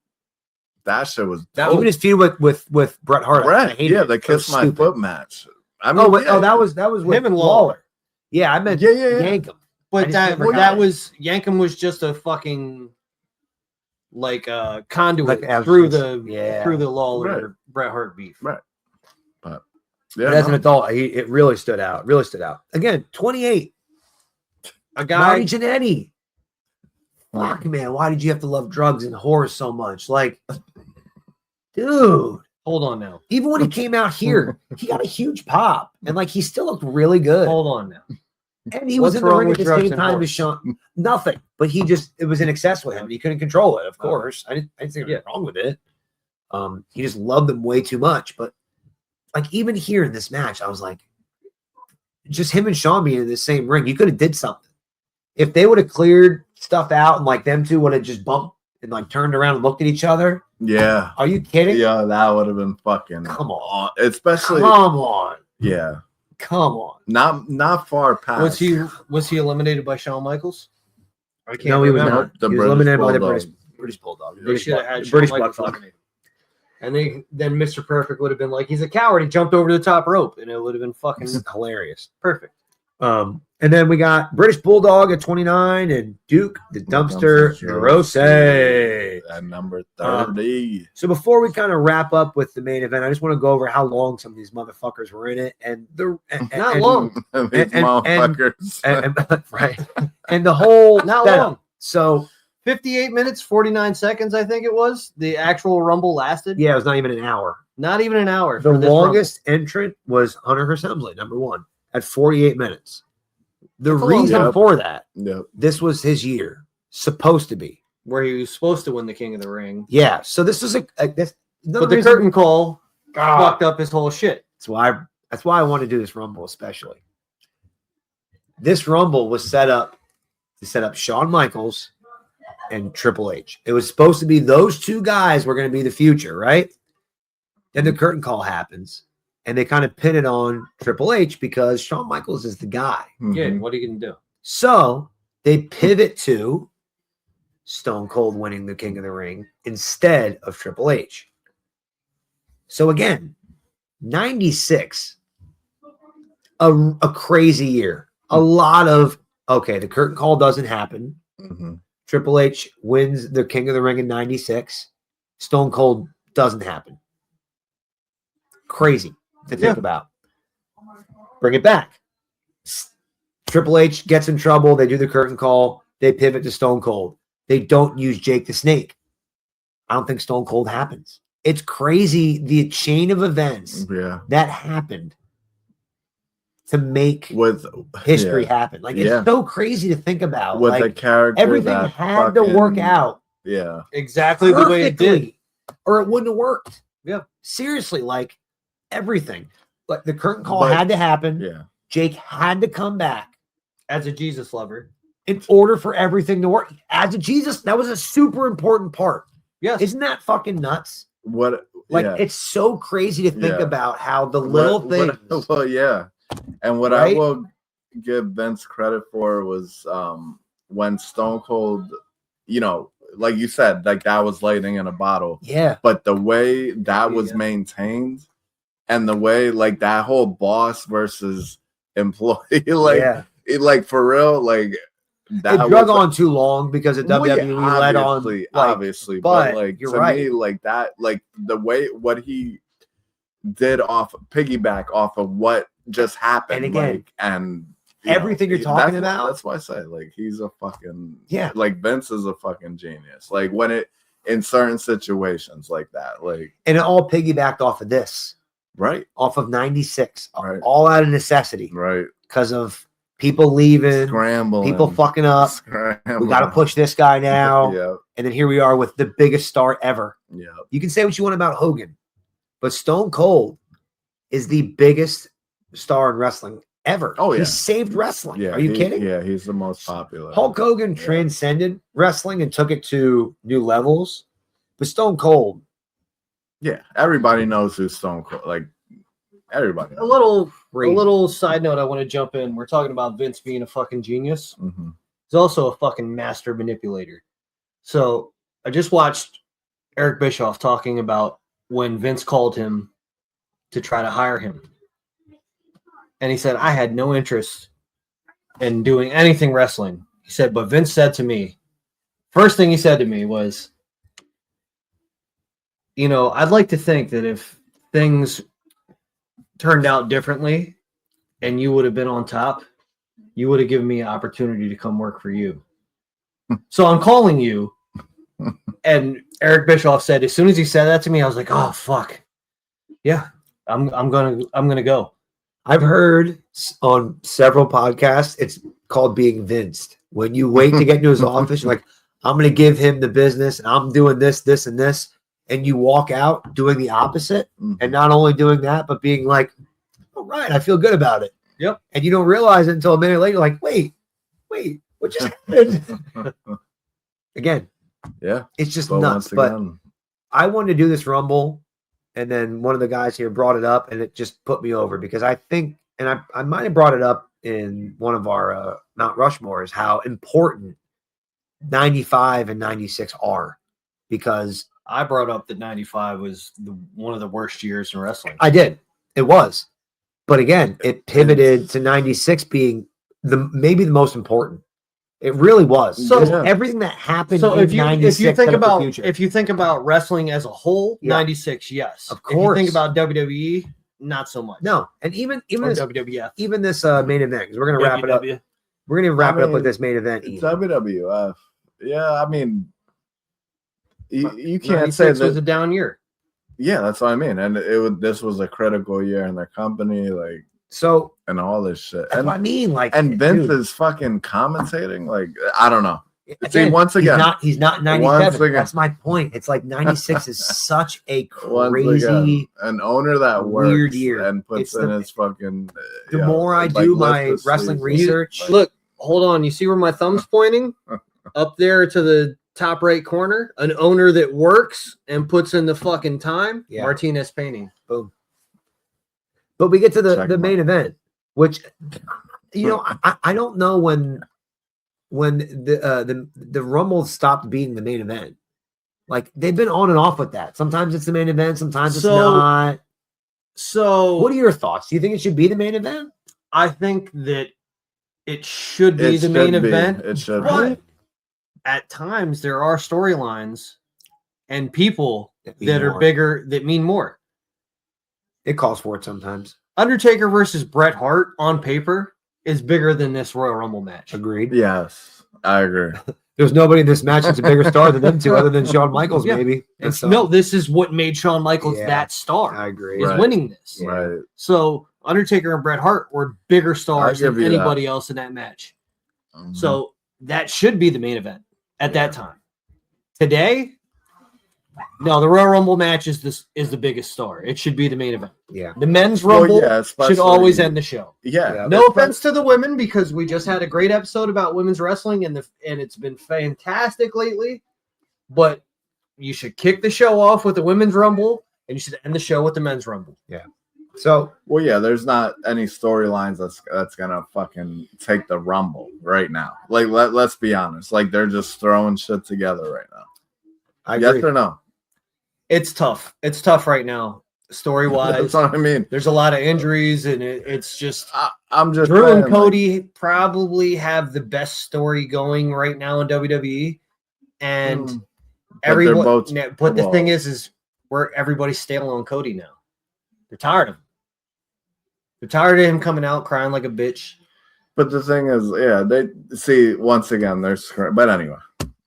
that shit was That dope. Even his feud with Bret Hart. I Brett, hated yeah, it. the It was kiss my stupid. foot match. I mean, That was with Him and Lawler. Lawler. Yeah, I meant Yeah. Yankem. I But just that never got that it. was Yankem was just a fucking like conduit Like, through yeah. the Lawler Bret Hart beef. Right. But Yeah, as an no. adult, it really stood out. Really stood out. Again, 28. A guy Marty Jannetty. Fuck, man. Why did you have to love drugs and whores so much? Like, dude. hold on now. Even when he came out here, he got a huge pop. And like he still looked really good. Hold on now. And he was What's in the wrong ring at with the drugs same and time as whores? Sean. Nothing. But it was in excess with him. And he couldn't control it, of Okay. course. I didn't see anything wrong with it. He just loved them way too much. But like even here in this match, I was like, just him and Sean being in the same ring, you could have did something. If they would have cleared stuff out and like them two would have just bumped and like turned around and looked at each other. Yeah. Are you kidding? Yeah, that would have been fucking Come on. especially Come on. yeah. Come on. Not far past. Was he eliminated by Shawn Michaels? I can't No, he was remember. not. The He was British eliminated by the Bulldog. British Bulldog. They British should have Butt- had Shawn British Michaels butt fuck. eliminated. And then Mr. Perfect would have been like, he's a coward. He jumped over the top rope, and it would have been fucking This is hilarious. perfect. And then we got British Bulldog at 29 and Duke the Dumpster Rose. At number 30. So before we kind of wrap up with the main event, I just want to go over how long some of these motherfuckers were in it, and Not long. These motherfuckers. right? And the whole Not setup. long. So 58 minutes, 49 seconds, I think it was. The actual Rumble lasted. yeah, it was not even an hour. Not even an hour. The for this longest entrant was Hunter Hursembley, number 1, at 48 minutes. The That's a long reason time. for that, Yep. this was his year, supposed to be. Rumble, where he was supposed to win the King of the Ring. Yeah. So this was this. But the curtain call fucked up his whole shit. That's why I want to do this Rumble, especially. This Rumble was set up to set up Shawn Michaels and Triple H. It was supposed to be those two guys were going to be the future, right? Then the curtain call happens, and they kind of pin it on Triple H because Shawn Michaels is the guy. Yeah, what are you going to do? So they pivot to Stone Cold winning the King of the Ring instead of Triple H. So again, 96, a crazy year. A lot of, okay, the curtain call doesn't happen. Mm-hmm. Triple H wins the King of the Ring in 96. Stone Cold doesn't happen. Crazy to think about. Bring it back. Triple H gets in trouble. They do the curtain call. They pivot to Stone Cold. They don't use Jake the Snake. I don't think Stone Cold happens. It's crazy the chain of events that happened to make history happen. Like it's so crazy to think about. With like, a character everything that had to work out. Yeah. Exactly the way it did. Or it wouldn't have worked. Yeah. Seriously, like everything. Like the curtain call had to happen. Yeah. Jake had to come back as a Jesus lover in order for everything to work. As a Jesus, that was a super important part. Yes. Isn't that fucking nuts? It's so crazy to think about how the little things. And what I will give Vince credit for was when Stone Cold, like you said, like that was lightning in a bottle. Yeah. But the way that was maintained and the way like that whole boss versus employee, like for real, like that it drug on too long because of WWE led on. Obviously, but like to me, like that, like the way what he did piggyback off of what just happened, and again, like, and everything you're talking about. That's why I say like he's a fucking like Vince is a fucking genius. Like when it in certain situations like that, like and it all piggybacked off of this, off of 96, all out of necessity, because of people leaving, scrambling, people fucking up. We got to push this guy now, and then here we are with the biggest star ever. You can say what you want about Hogan, but Stone Cold is the biggest star in wrestling ever. Oh yeah, he saved wrestling. Are you kidding? Yeah, he's the most popular. Hulk Hogan transcended wrestling and took it to new levels, but Stone Cold. Yeah, everybody knows who Stone Cold. Like everybody. A little side note. I want to jump in. We're talking about Vince being a fucking genius. Mm-hmm. He's also a fucking master manipulator. So I just watched Eric Bischoff talking about when Vince called him to try to hire him. And he said, I had no interest in doing anything wrestling. He said, but Vince said to me, first thing he said to me was, I'd like to think that if things turned out differently and you would have been on top, you would have given me an opportunity to come work for you. So I'm calling you. And Eric Bischoff said, as soon as he said that to me, I was like, oh, fuck. Yeah, I'm gonna go. I've heard on several podcasts, it's called being Vinced. When you wait to get into his office, you're like, I'm going to give him the business, and I'm doing this, this, and this. And you walk out doing the opposite, and not only doing that, but being like, all right, I feel good about it. Yep. And you don't realize it until a minute later, you're like, wait, what just happened? Again. Yeah. It's just nuts. But I wanted to do this Rumble. And then one of the guys here brought it up, and it just put me over because I think, and I might have brought it up in one of our Mount Rushmores, how important 95 and 96 are, because I brought up that 95 was one of the worst years in wrestling. I did. It was. But again, it pivoted to 96 being maybe the most important. It really was. So everything that happened in 96. If you think about wrestling as a whole, 96, yes. Of course. If you think about WWE, not so much. No. And even this WWF. Even this main event, because we're gonna wrap it up. We're gonna wrap it up with this main event. WWF. Yeah, I mean you can't say that was a down year. Yeah, that's what I mean. And this was a critical year in the company, like and all this shit. That's what I mean. Like, and Vince is fucking commentating. Like, I don't know. See, once again, he's not 97. That's my point. It's like 96 is such a crazy, an owner that weird works year and puts in his fucking. The more I do my wrestling research, look, hold on. You see where my thumb's pointing? Up there to the top right corner, an owner that works and puts in the fucking time. Yeah. Martinez Painting. Boom. But we get to the main event, which, you know, I don't know when the Rumble stopped being the main event. Like, they've been on and off with that. Sometimes it's the main event, sometimes it's not. So what are your thoughts? Do you think it should be the main event? I think that it should be the main event. It should but be. At times there are storylines and people that are more. bigger that mean more. It calls for it sometimes. Undertaker versus Bret Hart on paper is bigger than this Royal Rumble match. Agreed. Yes, I agree. There's nobody in this match that's a bigger star than them two, other than Shawn Michaels, maybe. No, this is what made Shawn Michaels that star. I agree. Is winning this. Right. So Undertaker and Bret Hart were bigger stars than anybody else in that match. Mm-hmm. So that should be the main event at that time. Today, no, the Royal Rumble match is the biggest star. It should be the main event. Yeah. The men's Rumble should always end the show. Yeah. No offense to the women, because we just had a great episode about women's wrestling and it's been fantastic lately. But you should kick the show off with the women's Rumble and you should end the show with the men's Rumble. Yeah. So, well, yeah, there's not any storylines that's gonna fucking take the Rumble right now. Like, let's be honest. Like, they're just throwing shit together right now. I agree. Yes or no? It's tough. It's tough right now, story wise. That's what I mean. There's a lot of injuries, and it's just. I'm just. Drew and Cody probably have the best story going right now in WWE, and everyone. But the thing is where everybody's stale on Cody now. They're tired of him. They're tired of him coming out crying like a bitch. But the thing is, yeah, they see once again. But anyway.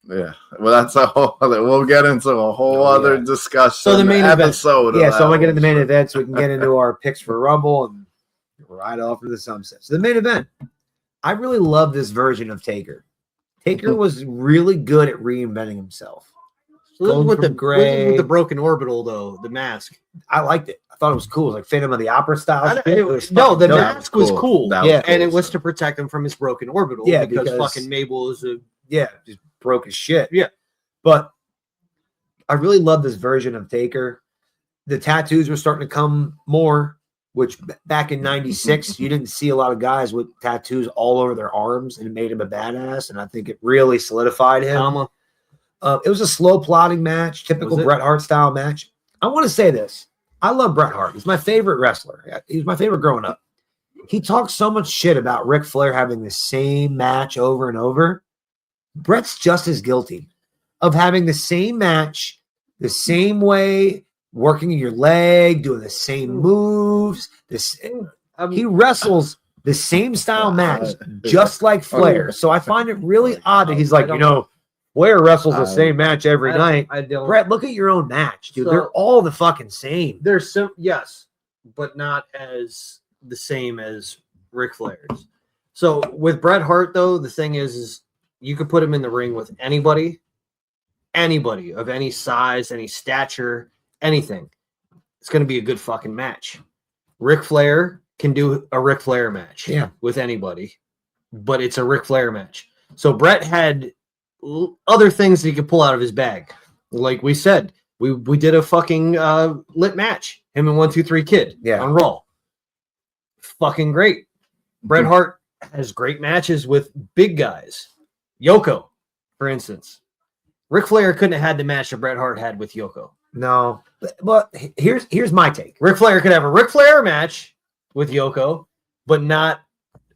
Yeah, well, that's a whole other. We'll get into a whole other discussion. So the main episode. Yeah, so I'm gonna get into the main event so we can get into our picks for Rumble and right off to the sunset. So the main event, I really love this version of Taker. Taker was really good at reinventing himself. So with the broken orbital, though, the mask. I liked it. I thought it was cool. It was like Phantom of the Opera style. The mask was cool. Yeah, and it was to protect him from his broken orbital. Yeah, because fucking Mabel is just broke his shit. Yeah. But I really love this version of Taker. The tattoos were starting to come more, which back in 96, you didn't see a lot of guys with tattoos all over their arms, and it made him a badass. And I think it really solidified him. It was a slow plotting match, typical Bret Hart style match. I want to say this. I love Bret Hart. He's my favorite wrestler. He was my favorite growing up. He talks so much shit about Ric Flair having the same match over and over. Bret's just as guilty of having the same match, the same way, working your leg, doing the same moves. He wrestles the same style match, just like Flair. So I find it really odd that he's like, Flair wrestles the same match every night. Bret, look at your own match, dude. They're all the fucking same. They're yes, but not as the same as Ric Flair's. So with Bret Hart, though, the thing is you could put him in the ring with anybody of any size, any stature, anything. It's going to be a good fucking match. Ric Flair can do a Ric Flair match with anybody, but it's a Ric Flair match. So Bret had other things that he could pull out of his bag. Like we said, we did a fucking lit match, him and 1-2-3 Kid on Raw. Fucking great. Bret Hart has great matches with big guys. Yoko, for instance. Ric Flair couldn't have had the match that Bret Hart had with Yoko. No, but here's my take. Ric Flair could have a Ric Flair match with Yoko, but not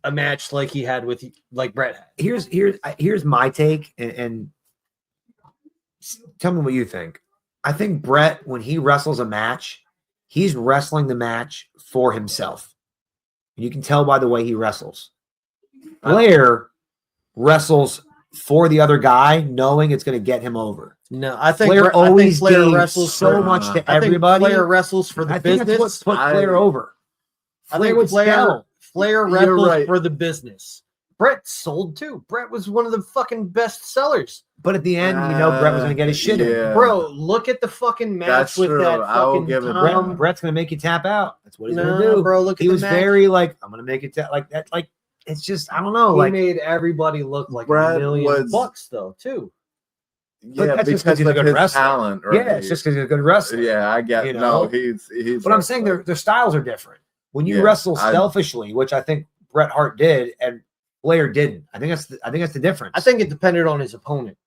a match like he had with Bret had. Here's my take, and tell me what you think. I think Bret, when he wrestles a match, he's wrestling the match for himself. You can tell by the way he wrestles. Flair wrestles for the other guy, knowing it's going to get him over. No, I think Flair always wrestles so much to everybody. Flair wrestles for the business. That's what put Flair over. Flair wrestles for the business. Brett sold too. Brett was one of the fucking best sellers. But at the end, Brett was gonna get his shit in. Bro, look at the fucking match That's with true. that I will fucking give it Tom. Brett's gonna make you tap out. That's what he's gonna do, bro. Look at he the was match. very like, I'm gonna make it like that. Like it's just, I don't know. He Like made everybody look like Brett $1 million was- bucks though too. Yeah, that's just 'cause because he's a of good his wrestler. talent. yeah, Right? it's just because he's a good wrestler. Yeah, I get. You know? No, he's. But I'm saying their styles are different. When you Yeah, wrestle selfishly, which I think Bret Hart did, and Flair didn't. I think that's the difference. I think it depended on his opponent.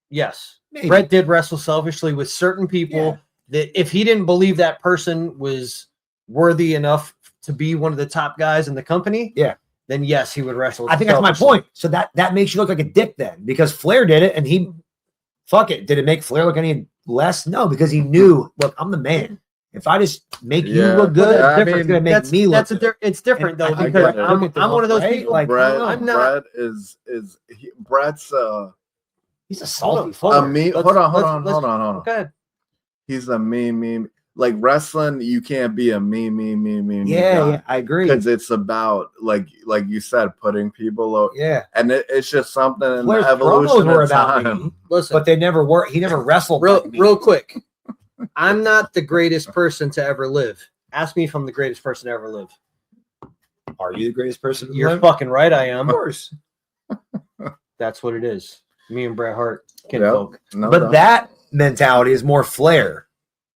Yes, Maybe. Brett did wrestle selfishly with certain people that if he didn't believe that person was worthy enough to be one of the top guys in the company, then yes, he would wrestle. I think that's my point. So that makes you look like a dick then, because Flair did it, and he, fuck it. Did it make Flair look any less? No, because he knew, look, I'm the man. If I just make you look good, it's gonna make me look good. It's different though, And I because get I'm one of those right? people. Like, Brett. I'm Brett Brett's he's a salty a fuck. me. Let's- Hold on. Go ahead. He's a me. Like wrestling, you can't be a me. Yeah, I agree. Because it's about like you said, putting people low. Yeah, And it's just something in Flair's the evolution promos were of about time. me, Listen, but they never were. He never wrestled like me. real quick. I'm not the greatest person to ever live. Ask me if I'm the greatest person to ever live. Are you the greatest person? You're fucking right. I am. Of course. That's what it is. Me and Bret Hart can Yep. folk. No But doubt. that mentality is more Flair,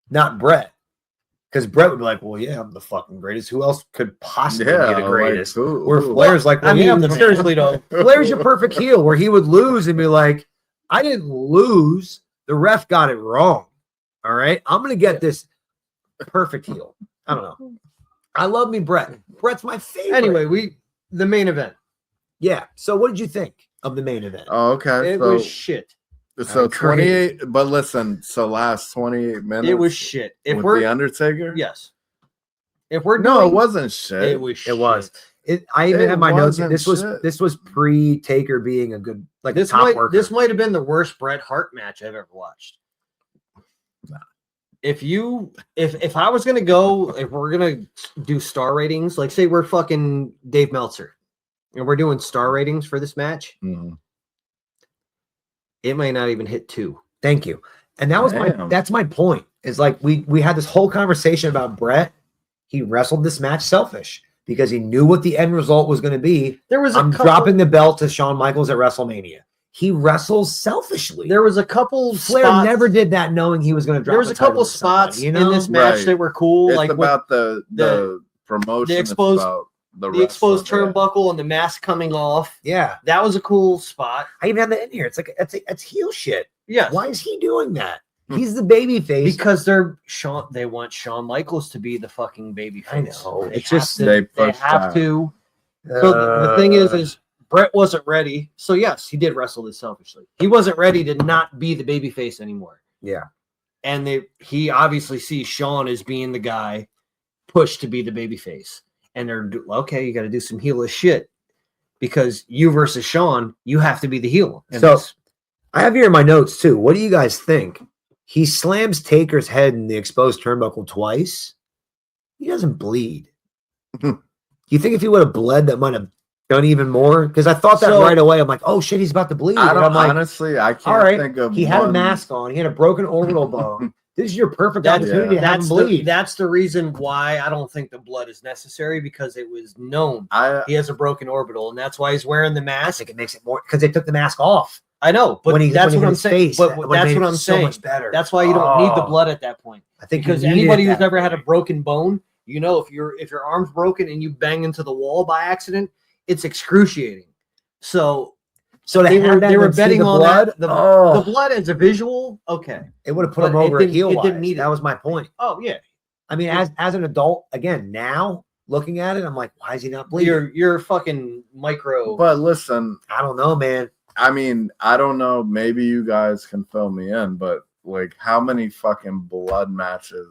not Brett. Because Brett would be like, well, yeah, I'm the fucking greatest. Who else could possibly be the greatest? Like, Where Flair's like, well, I mean, yeah, I'm the man. seriously though. Flair's your perfect heel, where he would lose and be like, I didn't lose. The ref got it wrong. All right. I'm going to get this perfect heel. I don't know. I love me, Brett. Brett's my favorite. Anyway, the main event. Yeah. So what did you think of the main event? Oh, okay. It was shit. So Great. 28, but listen, so last 28 minutes. It was shit. If with we're the Undertaker. yes, if we're No, doing, it wasn't shit. It was. It was. I even It had my notes. wasn't This was shit. pre-Taker being a good This top might worker. this might have been the worst Bret Hart match I've ever watched. No. If I was gonna go, if we're gonna do star ratings, like say we're fucking Dave Meltzer, and we're doing star ratings for this match, Mhm. it might not even hit 2. Thank you. And that was Damn. that's my point. Is like we had this whole conversation about Brett. He wrestled this match selfish because he knew what the end result was going to be. There was I'm dropping the belt to Shawn Michaels at WrestleMania. He wrestles selfishly. There was a couple. Flair spots, never did that, knowing he was going to drop. There was the a couple title to somebody, spots you know? in this match Right. that were cool, It's like about the promotion. the it's exposed- about the exposed wrestling, yeah. turnbuckle and the mask coming off. Yeah, That was a cool spot. I even have that in here. It's like it's heel shit. Yes. Why is he doing that? Hmm. He's the baby face. Because they want Shawn Michaels to be the fucking baby I face. know. They It's have just- to, They they push have that. to. So the thing is Brett wasn't ready. So yes, he did wrestle this selfishly. He wasn't ready to not be the baby face anymore. yeah. And he obviously sees Shawn as being the guy pushed to be the baby face. And they're okay, you got to do some heelish shit because you versus Shawn, you have to be the heel. And So- that's- I have here in my notes too. What do you guys think? He slams Taker's head in the exposed turnbuckle twice. He doesn't bleed. You think if he would have bled, that might have done even more? Because I thought that So- right away. I'm like, oh shit, he's about to bleed. I And don't I'm like, honestly. I can't all right. think of. He had a one- mask on. He had a broken orbital bone. This is your perfect That's- opportunity to have him bleed. that's the reason why I don't think the blood is necessary because it was known he has a broken orbital, and that's why he's wearing the I mask. think it makes it more because they took the mask off. I know, but when that's when what hit I'm his saying. face. But That that's made what it I'm so saying. much better. That's why you don't need the Oh. blood at that point. I think Because you needed anybody it who's that ever had a way. broken bone, you know, if your arm's broken and you bang into the wall by accident, it's excruciating. So So they were they were betting the on blood. that. The Oh, blood as a visual, okay. it would have put but him over it a didn't- heel. it didn't need it. That was my point. Oh yeah, I mean, as an adult, again, now looking at it, I'm like, why is he not bleeding? you're fucking micro. But listen, I don't know, man. I mean, I don't know. Maybe you guys can fill me in, but like, how many fucking blood matches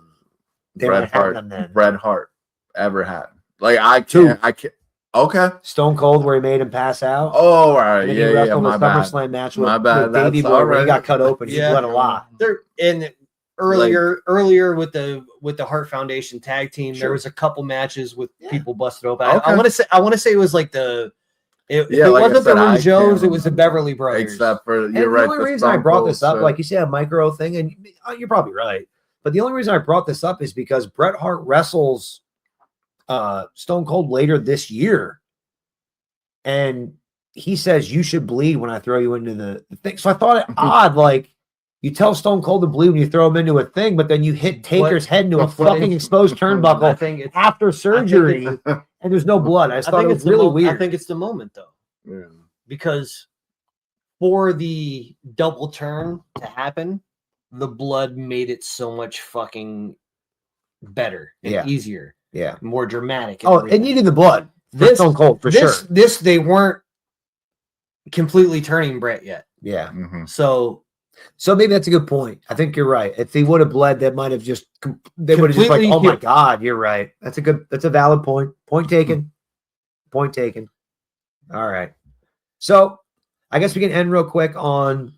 They Bret might have Hart, them then. Bret Hart ever had? Like, I Two. can't. I can't. Okay. Stone Cold, where he made him pass out. Oh, all right. And then Yeah, he yeah. wrestled My the bad. SummerSlam match with, My bad. with Davey That's Boy, where he alright. got cut open. He Yeah. bled a lot. There and earlier with the Hart Foundation tag team, there Sure. was a couple matches with Yeah. people busted open. Okay. I want to say it was like the If Yeah, it like I wasn't the said, I Rougeaus, can't it was the Beverly Brothers. Except for And you're right. the only the reason I Stone brought Cold this up, shit. like you said, a micro thing, and you're probably right. But the only reason I brought this up is because Bret Hart wrestles Stone Cold later this year, and he says you should bleed when I throw you into the thing. So I thought it odd, like you tell Stone Cold to bleed when you throw him into a thing, but then you hit Taker's head into a fucking exposed turnbuckle I think it's after surgery, and there's no blood. I just thought it was really weird. I think it's the moment though, Yeah. because for the double turn to happen, the blood made it so much fucking better and easier, more dramatic. Oh, it needed the blood. This Stone Cold for sure. This they weren't completely turning Brett yet. Yeah. Mm-hmm. So maybe that's a good point. I think you're right. If he would have bled, that might have just they would have just like, oh my god, you're right. That's a valid point. Point taken. Point taken. All right. So I guess we can end real quick on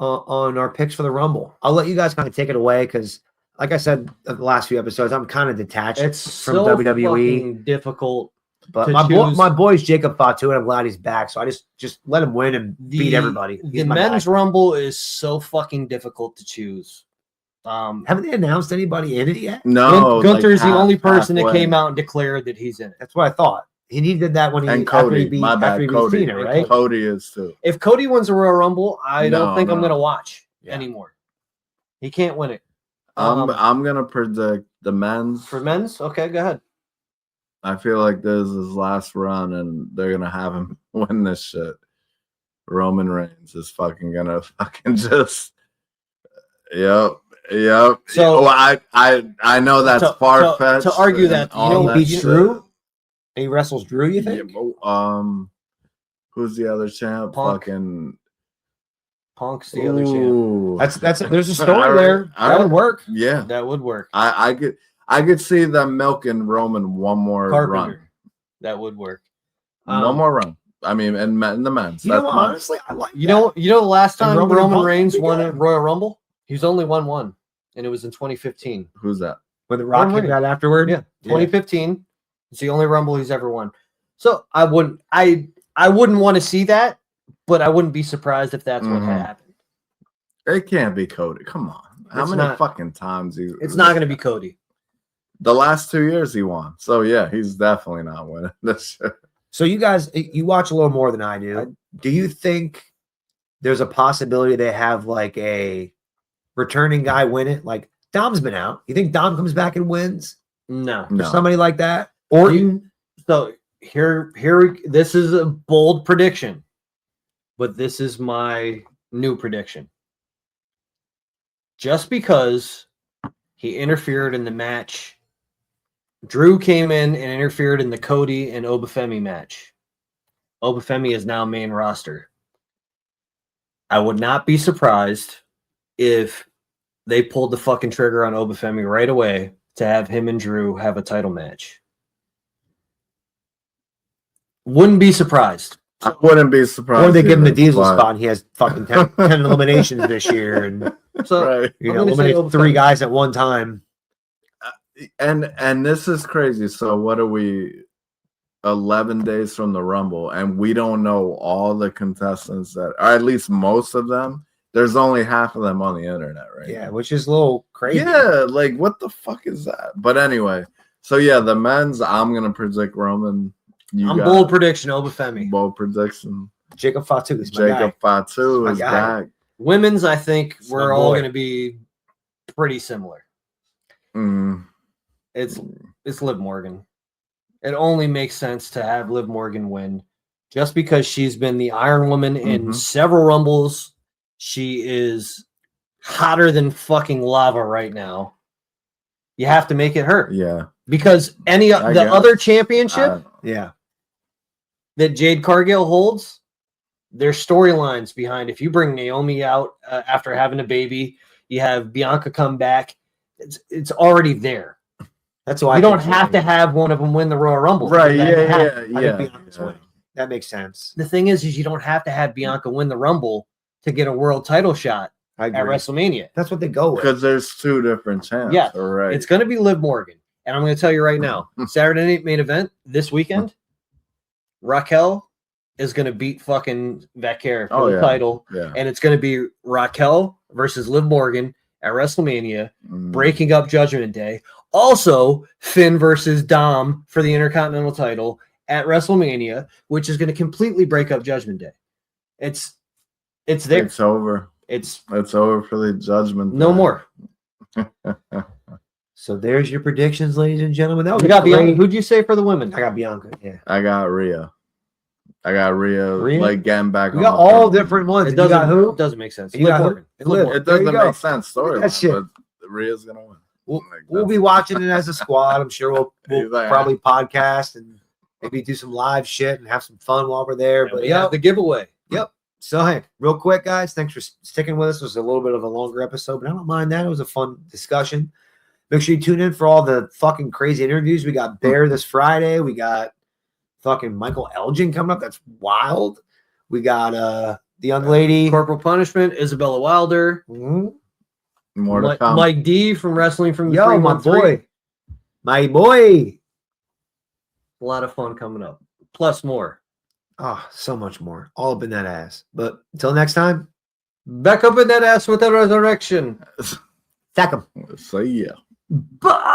our picks for the Rumble. I'll let you guys kind of take it away because, like I said, the last few episodes, I'm kind of detached from WWE. Fucking difficult. But my boy's Jacob Fatu, and I'm glad he's back. So I just let him win and beat everybody. The men's Rumble is so fucking difficult to choose. Haven't they announced anybody in it yet? No, Gunther is the only person that came out and declared that he's in it. That's what I thought. He did that when and Cody. After he beat Cody, Cena, right? Cody is too. If Cody wins the Royal Rumble, I don't think I'm going to watch anymore. He can't win it. I'm gonna predict the men's. For men's, okay, go ahead. I feel like this is his last run, and they're gonna have him win this shit. Roman Reigns is fucking gonna fucking just. Yep. So I know that's far fetched to argue that. You know, he beats Drew. He wrestles Drew. You think? Yeah, who's the other champ? Punk. Fucking. Punk's the other champ. That's there's a story there. That would work. Yeah, that would work. I could see them milking Roman one more run. That would work. One more run. I mean, in the men's. You know what, honestly, I like. You know, the last time Roman Reigns won a Royal Rumble, he's only won one, and it was in 2015. Who's that? When the Rock came out afterward. Yeah, 2015. It's the only Rumble he's ever won. So I wouldn't want to see that, but I wouldn't be surprised if that's what happened. It can't be Cody. Come on. How many fucking times it's not going to be Cody. The last 2 years he won. So yeah, he's definitely not winning this shit. So you guys, you watch a little more than I do. Do you think there's a possibility they have like a returning guy win it? Like Dom's been out. You think Dom comes back and wins? No. Somebody like that? Or so here this is a bold prediction, but this is my new prediction. Just because he interfered in the match, Drew came in and interfered in the Cody and Obafemi match. Obafemi is now main roster. I would not be surprised if they pulled the fucking trigger on Obafemi right away to have him and Drew have a title match. Wouldn't be surprised. I wouldn't be surprised. Or they give him the Diesel spot and he has fucking 10 eliminations this year. And so eliminate 3 guys at one time. And this is crazy. So what are we 11 days from the Rumble, and we don't know all the contestants that, or at least most of them. There's only half of them on the internet, right? Yeah, which is a little crazy. Yeah, like what the fuck is that? But anyway, so yeah, the men's, I'm gonna predict Roman. Bold prediction, Obafemi. Bold prediction. Jacob Fatu is Fatu is back. Women's, I think we're all gonna be pretty similar. It's Liv Morgan. It only makes sense to have Liv Morgan win just because she's been the Iron Woman in several Rumbles. She is hotter than fucking lava right now. You have to make it her. Yeah. Because other championship that Jade Cargill holds, there's storylines behind. If you bring Naomi out after having a baby, you have Bianca come back. It's already there. That's why you don't have to have one of them win the Royal Rumble. Right. Yeah. That makes sense. The thing is you don't have to have Bianca win the Rumble to get a world title shot at WrestleMania. That's what they go with. Because there's 2 different champs. Yeah. Right. It's going to be Liv Morgan. And I'm going to tell you right now, Saturday Night Main Event this weekend, Raquel is going to beat fucking Vaquer for Oh, the yeah. title. Yeah. And it's going to be Raquel versus Liv Morgan at WrestleMania, breaking up Judgment Day. Also, Finn versus Dom for the Intercontinental title at WrestleMania, which is going to completely break up Judgment Day. It's there. It's over. It's over for the Judgment no Day. more. So there's your predictions, ladies and gentlemen. That was You got Bianca. Who'd you say for the women? I got Bianca. Yeah, I got Rhea. Like getting back. we on got the all field. different ones. It You doesn't, got who? it doesn't make sense. You got Morgan. who? Liv Liv. Morgan. It There you doesn't go. make sense That shit. storyline, but Rhea's gonna win. We'll, Like, we'll that's- be watching it as a squad. I'm sure we'll Exactly. probably podcast and maybe do some live shit and have some fun while we're there. And But we yeah, have the giveaway. yep. So hey, real quick, guys, thanks for sticking with us. It was a little bit of a longer episode, but I don't mind that. It was a fun discussion. Make sure you tune in for all the fucking crazy interviews. We got Bear this Friday. We got fucking Michael Elgin coming up. That's wild. We got the young lady. Corporal Punishment, Isabella Wilder, Mhm. More to come. Mike D from Wrestling from the Yo, my 313. boy. My boy. A lot of fun coming up. Plus more. Oh, so much more. All up in that ass. But until next time, Back up in that ass with the resurrection. sack 'em. See ya. Balls!